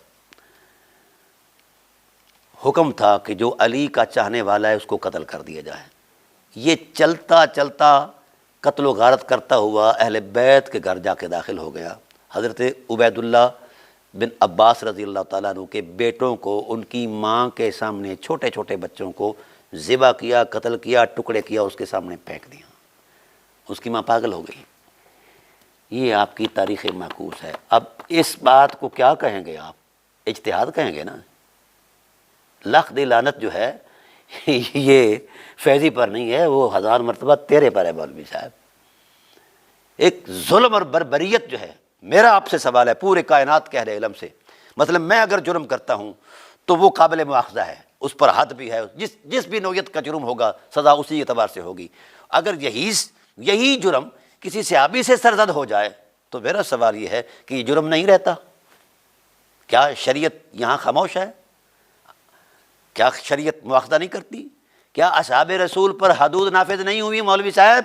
حکم تھا کہ جو علی کا چاہنے والا ہے اس کو قتل کر دیا جائے، یہ چلتا چلتا قتل و غارت کرتا ہوا اہل بیت کے گھر جا کے داخل ہو گیا۔ حضرت عبید اللہ بن عباس رضی اللہ تعالیٰ عنہ کے بیٹوں کو، ان کی ماں کے سامنے، چھوٹے چھوٹے بچوں کو ذبح کیا، قتل کیا، ٹکڑے کیا، اس کے سامنے پھینک دیا۔ اس کی ماں پاگل ہو گئی۔ یہ آپ کی تاریخ معکوس ہے۔ اب اس بات کو کیا کہیں گے آپ؟ اجتہاد کہیں گے نا۔ لاکھ دی لعنت جو ہے یہ فیضی پر نہیں ہے، وہ 1000 مرتبہ تیرے پر ہے مولوی صاحب۔ ایک ظلم اور بربریت جو ہے، میرا آپ سے سوال ہے پورے کائنات کے اہل علم سے، مثلا میں اگر جرم کرتا ہوں تو وہ قابل مواخذہ ہے، اس پر حد بھی ہے، جس بھی نوعیت کا جرم ہوگا سزا اسی اعتبار سے ہوگی۔ اگر یہی جرم کسی صحابی سے سرزد ہو جائے تو میرا سوال یہ ہے کہ یہ جرم نہیں رہتا؟ کیا شریعت یہاں خاموش ہے؟ کیا شریعت مواخذہ نہیں کرتی؟ کیا اصحاب رسول پر حدود نافذ نہیں ہوئی مولوی صاحب؟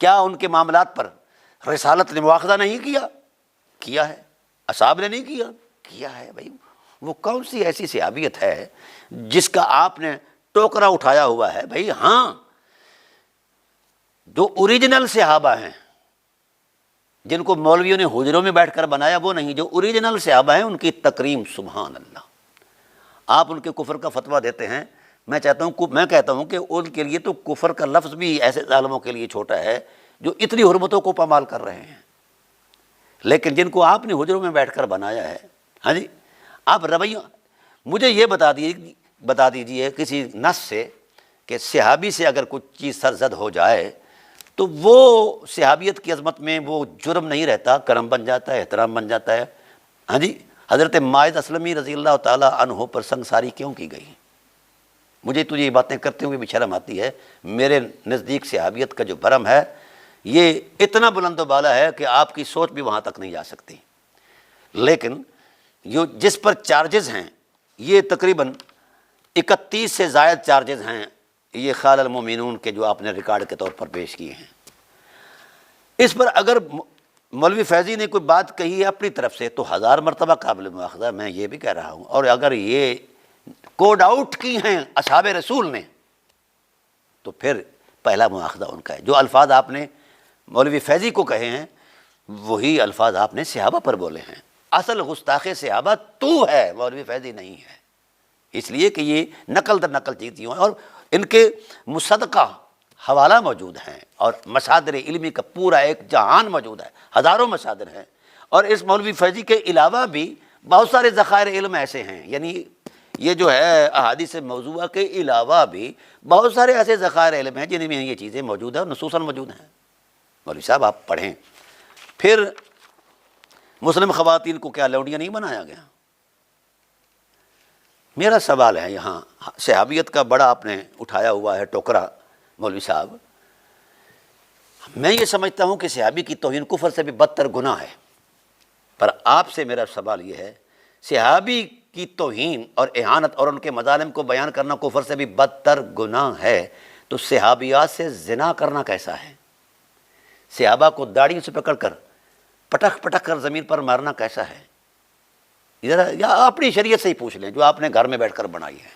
کیا ان کے معاملات پر رسالت نے مواخذہ نہیں کیا؟ کیا ہے۔ اصحاب نے نہیں کیا؟ کیا ہے بھائی۔ وہ کون سی ایسی صحابیت ہے جس کا آپ نے ٹوکرا اٹھایا ہوا ہے؟ بھائی ہاں، جو اوریجنل صحابہ ہیں، جن کو مولویوں نے حجروں میں بیٹھ کر بنایا، وہ نہیں، جو اوریجنل صحابہ ہیں ان کی تکریم، سبحان اللہ۔ آپ ان کے کفر کا فتویٰ دیتے ہیں، میں کہتا ہوں کہ ان کے لیے تو کفر کا لفظ بھی ایسے ظالموں کے لیے چھوٹا ہے جو اتنی حرمتوں کو پامال کر رہے ہیں، لیکن جن کو آپ نے حجروں میں بیٹھ کر بنایا ہے، ہاں جی، آپ رویہ مجھے یہ بتا دیجئے کسی نص سے کہ صحابی سے اگر کچھ چیز سرزد ہو جائے تو وہ صحابیت کی عظمت میں وہ جرم نہیں رہتا، کرم بن جاتا ہے، احترام بن جاتا ہے۔ ہاں جی، حضرت ماعز اسلمی رضی اللہ تعالیٰ عنہ پر سنگساری کیوں کی گئی؟ مجھے تو یہ باتیں کرتے ہوئے بھی شرم آتی ہے۔ میرے نزدیک صحابیت کا جو بھرم ہے یہ اتنا بلند و بالا ہے کہ آپ کی سوچ بھی وہاں تک نہیں جا سکتی، لیکن جس پر چارجز ہیں یہ تقریباً 31 سے زائد چارجز ہیں، یہ خال المومنون کے جو آپ نے ریکارڈ کے طور پر پیش کیے ہیں۔ اس پر اگر مولوی فیضی نے کوئی بات کہی ہے اپنی طرف سے تو 1000 مرتبہ قابل مواخذہ، میں یہ بھی کہہ رہا ہوں، اور اگر یہ کوڈ آؤٹ کی ہیں اصحاب رسول نے تو پھر پہلا مواخذہ ان کا ہے۔ جو الفاظ آپ نے مولوی فیضی کو کہے ہیں وہی الفاظ آپ نے صحابہ پر بولے ہیں۔ اصل گستاخ صحابہ تو ہے، مولوی فیضی نہیں ہے، اس لیے کہ یہ نقل در نقل چیزیں ہیں، اور ان کے مصدقہ حوالہ موجود ہیں، اور مصادر علمی کا پورا ایک جہان موجود ہے، ہزاروں مصادر ہیں، اور اس مولوی فیضی کے علاوہ بھی بہت سارے ذخائر علم ایسے ہیں، یعنی یہ جو ہے احادیث موضوعہ کے علاوہ بھی بہت سارے ایسے ذخائر علم ہیں جن میں یہ چیزیں موجود ہیں اور نصوصاً موجود ہیں۔ مولوی صاحب آپ پڑھیں۔ پھر مسلم خواتین کو کیا لونڈیاں نہیں بنایا گیا؟ میرا سوال ہے یہاں، صحابیت کا بڑا آپ نے اٹھایا ہوا ہے ٹوکرا مولوی صاحب، میں یہ سمجھتا ہوں کہ صحابی کی توہین کفر سے بھی بدتر گناہ ہے، پر آپ سے میرا سوال یہ ہے، صحابی کی توہین اور اہانت اور ان کے مظالم کو بیان کرنا کفر سے بھی بدتر گناہ ہے، تو صحابیات سے زنا کرنا کیسا ہے؟ صحابہ کو داڑھی سے پکڑ کر پٹک پٹک کر زمین پر مارنا کیسا ہے؟ ذرا یا اپنی شریعت سے ہی پوچھ لیں جو آپ نے گھر میں بیٹھ کر بنائی ہے۔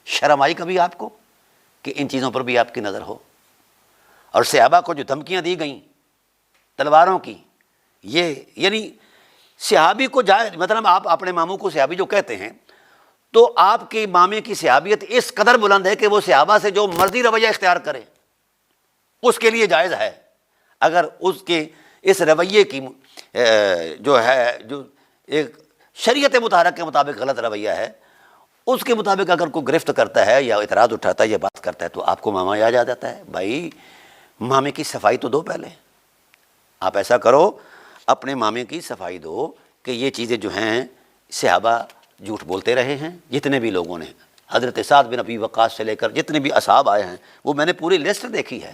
شرم آئی کبھی آپ کو کہ ان چیزوں پر بھی آپ کی نظر ہو؟ اور صحابہ کو جو دھمکیاں دی گئیں تلواروں کی، یہ یعنی صحابی کو مطلب آپ اپنے ماموں کو صحابی جو کہتے ہیں تو آپ کے مامے کی صحابیت اس قدر بلند ہے کہ وہ صحابہ سے جو مرضی رویہ اختیار کرے اس کے لیے جائز ہے۔ اگر اس کے اس رویے کی جو ہے جو ایک شریعت مطہرہ کے مطابق غلط رویہ ہے، اس کے مطابق اگر کوئی گرفت کرتا ہے یا اعتراض اٹھاتا ہے یا بات کرتا ہے تو آپ کو ماما یاد آ جاتا ہے۔ بھائی مامے کی صفائی تو دو پہلے، آپ ایسا کرو اپنے مامے کی صفائی دو کہ یہ چیزیں جو ہیں صحابہ جھوٹ بولتے رہے ہیں، جتنے بھی لوگوں نے، حضرت سعد بن ابی وقاص سے لے کر جتنے بھی اصحاب آئے ہیں وہ میں نے پوری لسٹ دیکھی ہے۔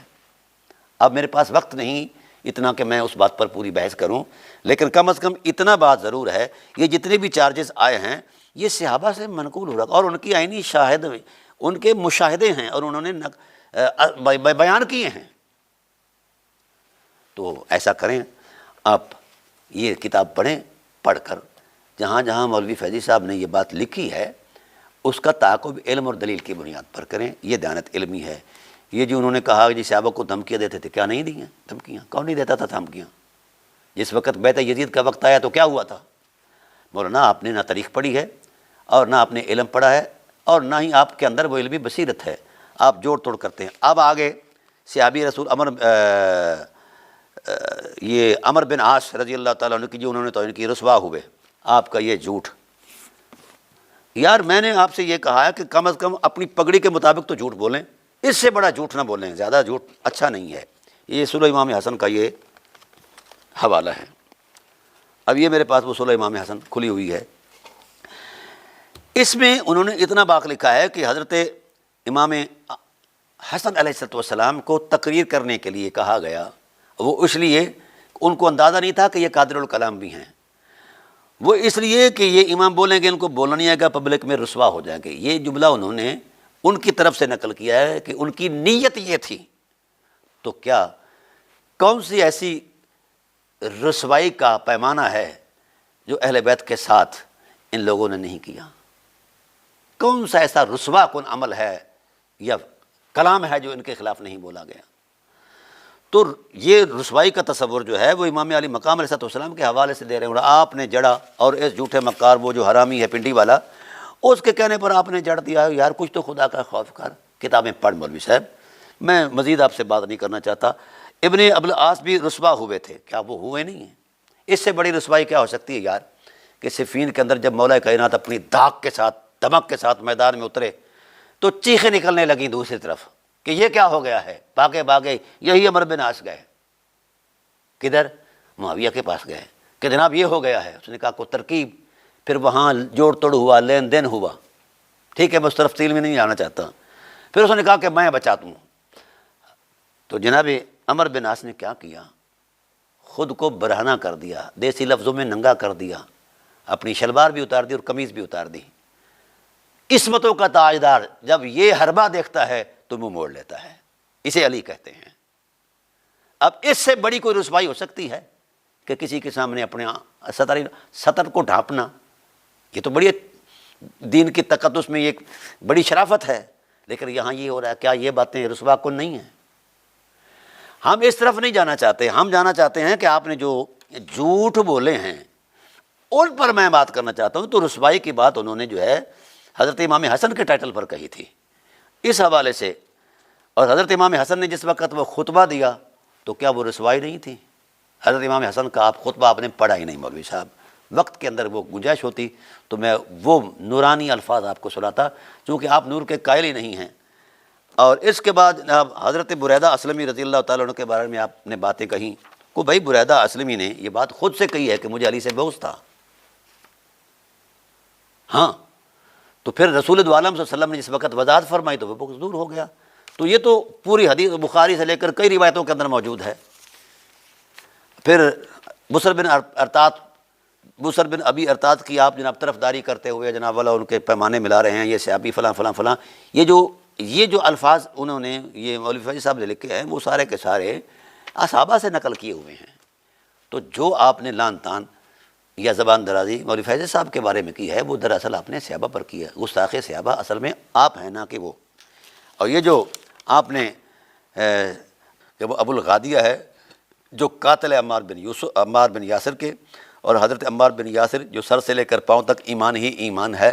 اب میرے پاس وقت نہیں اتنا کہ میں اس بات پر پوری بحث کروں، لیکن کم از کم اتنا بات ضرور ہے، یہ جتنے بھی چارجز آئے ہیں یہ صحابہ سے منقول ہو رہا اور ان کی عینی شاہد، ان کے مشاہدے ہیں اور انہوں نے بیان کیے ہیں۔ تو ایسا کریں، آپ یہ کتاب پڑھیں، پڑھ کر جہاں جہاں مولوی فیضی صاحب نے یہ بات لکھی ہے اس کا تعاقب علم اور دلیل کی بنیاد پر کریں، یہ دیانت علمی ہے۔ یہ جو انہوں نے کہا جی صحابہ کو دھمکیاں دیتے تھے، کیا نہیں دی ہیں دھمکیاں؟ کون نہیں دیتا تھا دھمکیاں؟ جس وقت بیعت یزید کا وقت آیا تو کیا ہوا تھا؟ مولانا آپ نے نہ تاریخ پڑھی ہے اور نہ آپ نے علم پڑھا ہے اور نہ ہی آپ کے اندر وہ علمی بصیرت ہے، آپ جوڑ توڑ کرتے ہیں۔ اب آگے صحابی رسول یہ عمر بن عاص رضی اللہ تعالیٰ عنہ کی جو انہوں نے توہین کی، رسوا ہوئے، آپ کا یہ جھوٹ۔ یار میں نے آپ سے یہ کہا ہے کہ کم از کم اپنی پگڑی کے مطابق تو جھوٹ بولیں، اس سے بڑا جھوٹ نہ بولیں، زیادہ جھوٹ اچھا نہیں ہے۔ یہ صلح امام حسن کا یہ حوالہ ہے۔ اب یہ میرے پاس وہ صلح امام حسن کھلی ہوئی ہے، اس میں انہوں نے اتنا باق لکھا ہے کہ حضرت امام حسن علیہ السلام کو تقریر کرنے کے لیے کہا گیا، وہ اس لیے ان کو اندازہ نہیں تھا کہ یہ قادر الکلام بھی ہیں، وہ اس لیے کہ یہ امام بولیں گے ان کو بولنا نہیں آئے گا، پبلک میں رسوا ہو جائیں گے۔ یہ جملہ انہوں نے ان کی طرف سے نقل کیا ہے کہ ان کی نیت یہ تھی، تو کیا کون سی ایسی رسوائی کا پیمانہ ہے جو اہل بیت کے ساتھ ان لوگوں نے نہیں کیا؟ کون سا ایسا رسوا کن عمل ہے یا کلام ہے جو ان کے خلاف نہیں بولا گیا؟ تو یہ رسوائی کا تصور جو ہے وہ امام علی مقام علیہ السلام کے حوالے سے دے رہے ہیں، اور آپ نے جڑا، اور اس جھوٹے مکار وہ جو حرامی ہے پنڈی والا، اس کے کہنے پر آپ نے جڑ دیا ہے۔ یار کچھ تو خدا کا خوف کر، کتابیں پڑھ مولوی صاحب۔ میں مزید آپ سے بات نہیں کرنا چاہتا۔ ابن ابی العاص بھی رسوا ہوئے تھے، کیا وہ ہوئے نہیں ہیں؟ اس سے بڑی رسوائی کیا ہو سکتی ہے یار، کہ صفین کے اندر جب مولا کائنات اپنی دھاک کے ساتھ، دمک کے ساتھ میدان میں اترے تو چیخیں نکلنے لگیں دوسری طرف کہ یہ کیا ہو گیا ہے، بھاگے بھاگے یہی عمر بن عاص گئے، کدھر؟ معاویہ کے پاس گئے کہ جناب یہ ہو گیا ہے۔ اس نے کہا کو ترکیب، پھر وہاں جوڑ توڑ ہوا، لین دین ہوا، ٹھیک ہے، میں اس تفصیل میں نہیں جانا چاہتا۔ پھر اس نے کہا کہ میں بچا دوں۔ تو جناب عمر بن عاص نے کیا کیا؟ خود کو برہنہ کر دیا، دیسی لفظوں میں ننگا کر دیا، اپنی شلوار بھی اتار دی اور قمیض بھی اتار دی۔ قسمتوں کا تاجدار جب یہ حربہ دیکھتا ہے تو منہ موڑ لیتا ہے، اسے علی کہتے ہیں۔ اب اس سے بڑی کوئی رسوائی ہو سکتی ہے کہ کسی کے سامنے اپنے سطر کو ڈھانپنا؟ یہ تو بڑی دین کی تقدس میں ایک بڑی شرافت ہے، لیکن یہاں یہ ہو رہا ہے۔ کیا یہ باتیں رسوا کن نہیں ہیں؟ ہم اس طرف نہیں جانا چاہتے، ہم جانا چاہتے ہیں کہ آپ نے جو جھوٹ بولے ہیں ان پر میں بات کرنا چاہتا ہوں۔ تو رسوائی کی بات انہوں نے جو ہے حضرت امام حسن کے ٹائٹل پر کہی تھی اس حوالے سے، اور حضرت امام حسن نے جس وقت وہ خطبہ دیا تو کیا وہ رسوائی نہیں تھی؟ حضرت امام حسن کا آپ خطبہ آپ نے پڑھا ہی نہیں مولوی صاحب، وقت کے اندر وہ گنجائش ہوتی تو میں وہ نورانی الفاظ آپ کو سناتا، چونکہ آپ نور کے قائل ہی نہیں ہیں۔ اور اس کے بعد جناب حضرت بریدہ اسلمی رضی اللہ تعالیٰ عنہ کے بارے میں آپ نے باتیں کہیں کو بھائی بریدہ اسلمی نے یہ بات خود سے کہی ہے کہ مجھے علی سے بغض تھا۔ ہاں، تو پھر رسول دو عالم صلی اللہ علیہ وسلم نے جس وقت وضاحت فرمائی تو وہ بغض دور ہو گیا۔ تو یہ تو پوری حدیث بخاری سے لے کر کئی روایتوں کے اندر موجود ہے۔ پھر بسر بن ابی ارتاد کی آپ جناب طرف داری کرتے ہوئے جناب والا ان کے پیمانے ملا رہے ہیں، یہ صحابی فلاں فلاں فلاں، یہ جو الفاظ انہوں نے یہ مولوی فیض صاحب نے لکھے ہیں وہ سارے کے سارے اصحابہ سے نقل کیے ہوئے ہیں۔ تو جو آپ نے لان تان یا زبان درازی مولوی فیض صاحب کے بارے میں کی ہے وہ دراصل آپ نے صحابہ پر کی ہے۔ گستاخ صحابہ اصل میں آپ ہیں، نہ کہ وہ۔ اور یہ جو آپ نے کہ وہ ابو الغادیہ ہے جو قاتل عمار بن یاسر کے، اور حضرت عمار بن یاسر جو سر سے لے کر پاؤں تک ایمان ہی ایمان ہے۔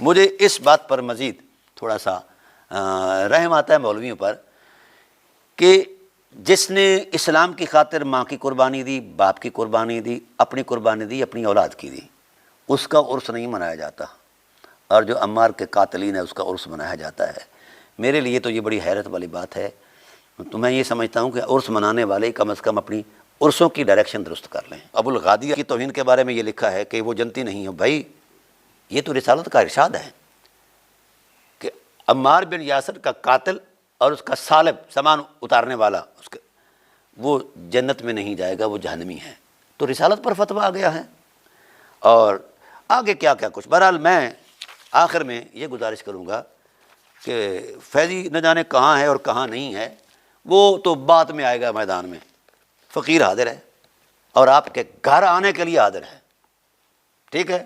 مجھے اس بات پر مزید تھوڑا سا رحم آتا ہے مولویوں پر کہ جس نے اسلام کی خاطر ماں کی قربانی دی، باپ کی قربانی دی، اپنی قربانی دی، اپنی اولاد کی دی، اس کا عرس نہیں منایا جاتا، اور جو عمار کے قاتلین ہے اس کا عرس منایا جاتا ہے۔ میرے لیے تو یہ بڑی حیرت والی بات ہے۔ تو میں یہ سمجھتا ہوں کہ عرس منانے والے کم از کم اپنی عرسوں کی ڈائریکشن درست کر لیں۔ ابو الغادیہ کی توہین کے بارے میں یہ لکھا ہے کہ وہ جنتی نہیں ہو۔ بھائی یہ تو رسالت کا ارشاد ہے کہ عمار بن یاسر کا قاتل اور اس کا سالب سامان اتارنے والا وہ جنت میں نہیں جائے گا، وہ جہنمی ہے۔ تو رسالت پر فتویٰ آ گیا ہے، اور آگے کیا کیا کچھ۔ بہرحال میں آخر میں یہ گزارش کروں گا کہ فیضی نہ جانے کہاں ہے اور کہاں نہیں ہے، وہ تو بعد میں آئے گا میدان میں۔ فقیر حاضر ہے اور آپ کے گھر آنے کے لیے حاضر ہے، ٹھیک ہے؟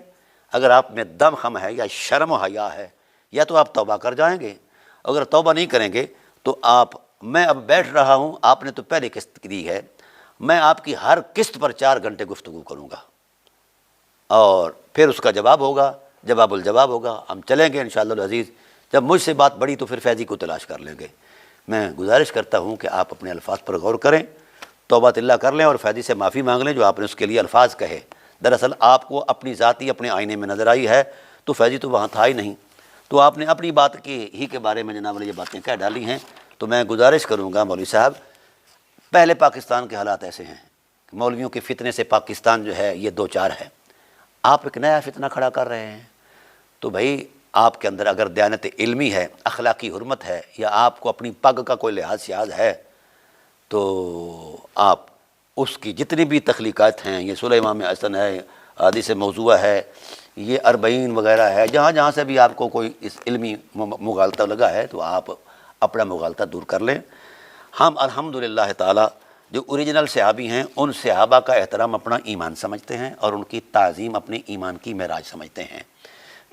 اگر آپ میں دم خم ہے یا شرم و حیا ہے، یا تو آپ توبہ کر جائیں گے، اگر توبہ نہیں کریں گے تو میں اب بیٹھ رہا ہوں، آپ نے تو پہلے قسط دی ہے، میں آپ کی ہر قسط پر 4 گھنٹے گفتگو کروں گا، اور پھر اس کا جواب ہوگا، جواب الجواب ہوگا، ہم چلیں گے انشاءاللہ العزیز۔ جب مجھ سے بات بڑی تو پھر فیضی کو تلاش کر لیں گے۔ میں گزارش کرتا ہوں کہ آپ اپنے الفاظ پر غور کریں، توبہ اللہ کر لیں اور فیضی سے معافی مانگ لیں جو آپ نے اس کے لیے الفاظ کہے۔ دراصل آپ کو اپنی ذاتی اپنے آئینے میں نظر آئی ہے، تو فیضی تو وہاں تھا ہی نہیں، تو آپ نے اپنی بات کے بارے میں جناب یہ باتیں کہہ ڈالی ہیں۔ تو میں گزارش کروں گا مولوی صاحب، پہلے پاکستان کے حالات ایسے ہیں کہ مولویوں کے فتنے سے پاکستان جو ہے یہ 2-4 ہے، آپ ایک نیا فتنہ کھڑا کر رہے ہیں۔ تو بھائی آپ کے اندر اگر دیانت علمی ہے، اخلاقی حرمت ہے، یا آپ کو اپنی پگ کا کوئی لحاظ شیاز ہے، تو آپ اس کی جتنی بھی تخلیقات ہیں، یہ سورہ امام حسن ہے، حدیث موضوع ہے، یہ اربعین وغیرہ ہے، جہاں جہاں سے بھی آپ کو کوئی اس علمی مغالطہ لگا ہے تو آپ اپنا مغالطہ دور کر لیں۔ ہم الحمدللہ تعالی جو اوریجنل صحابی ہیں ان صحابہ کا احترام اپنا ایمان سمجھتے ہیں اور ان کی تعظیم اپنے ایمان کی معراج سمجھتے ہیں۔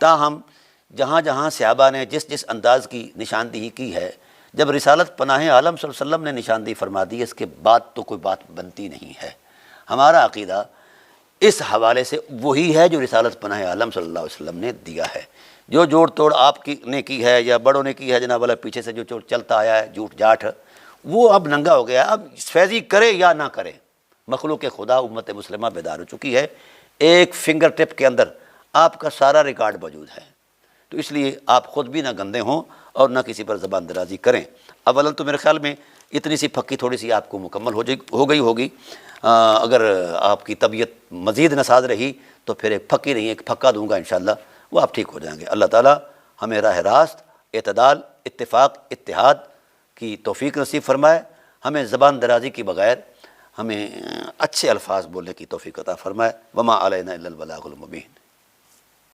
تاہم جہاں جہاں صحابہ نے جس جس انداز کی نشاندہی کی ہے، جب رسالت پناہ عالم صلی اللہ علیہ وسلم نے نشاندہی فرما دی، اس کے بعد تو کوئی بات بنتی نہیں ہے۔ ہمارا عقیدہ اس حوالے سے وہی ہے جو رسالت پناہ عالم صلی اللہ علیہ وسلم نے دیا ہے۔ جو جوڑ توڑ آپ کی نے کی ہے یا بڑوں نے کی ہے جناب والا، پیچھے سے جو چلتا آیا ہے جھوٹ جاٹ، وہ اب ننگا ہو گیا ہے۔ اب فیضی کرے یا نہ کرے، مخلوق خدا امت مسلمہ بیدار ہو چکی ہے، ایک فنگر ٹپ کے اندر آپ کا سارا ریکارڈ موجود ہے۔ تو اس لیے آپ خود بھی نہ گندے ہوں اور نہ کسی پر زبان درازی کریں۔ اولا تو میرے خیال میں اتنی سی پھکی تھوڑی سی آپ کو مکمل ہو گئی ہوگی۔ اگر آپ کی طبیعت مزید نساز رہی تو پھر ایک پھکی نہیں، ایک پھکا دوں گا انشاءاللہ، وہ آپ ٹھیک ہو جائیں گے۔ اللہ تعالیٰ ہمیں راہ راست، اعتدال، اتفاق، اتحاد کی توفیق نصیب فرمائے، ہمیں زبان درازی کی بغیر ہمیں اچھے الفاظ بولنے کی توفیق عطا فرمائے۔ وما علینا الا البلاغ المبین۔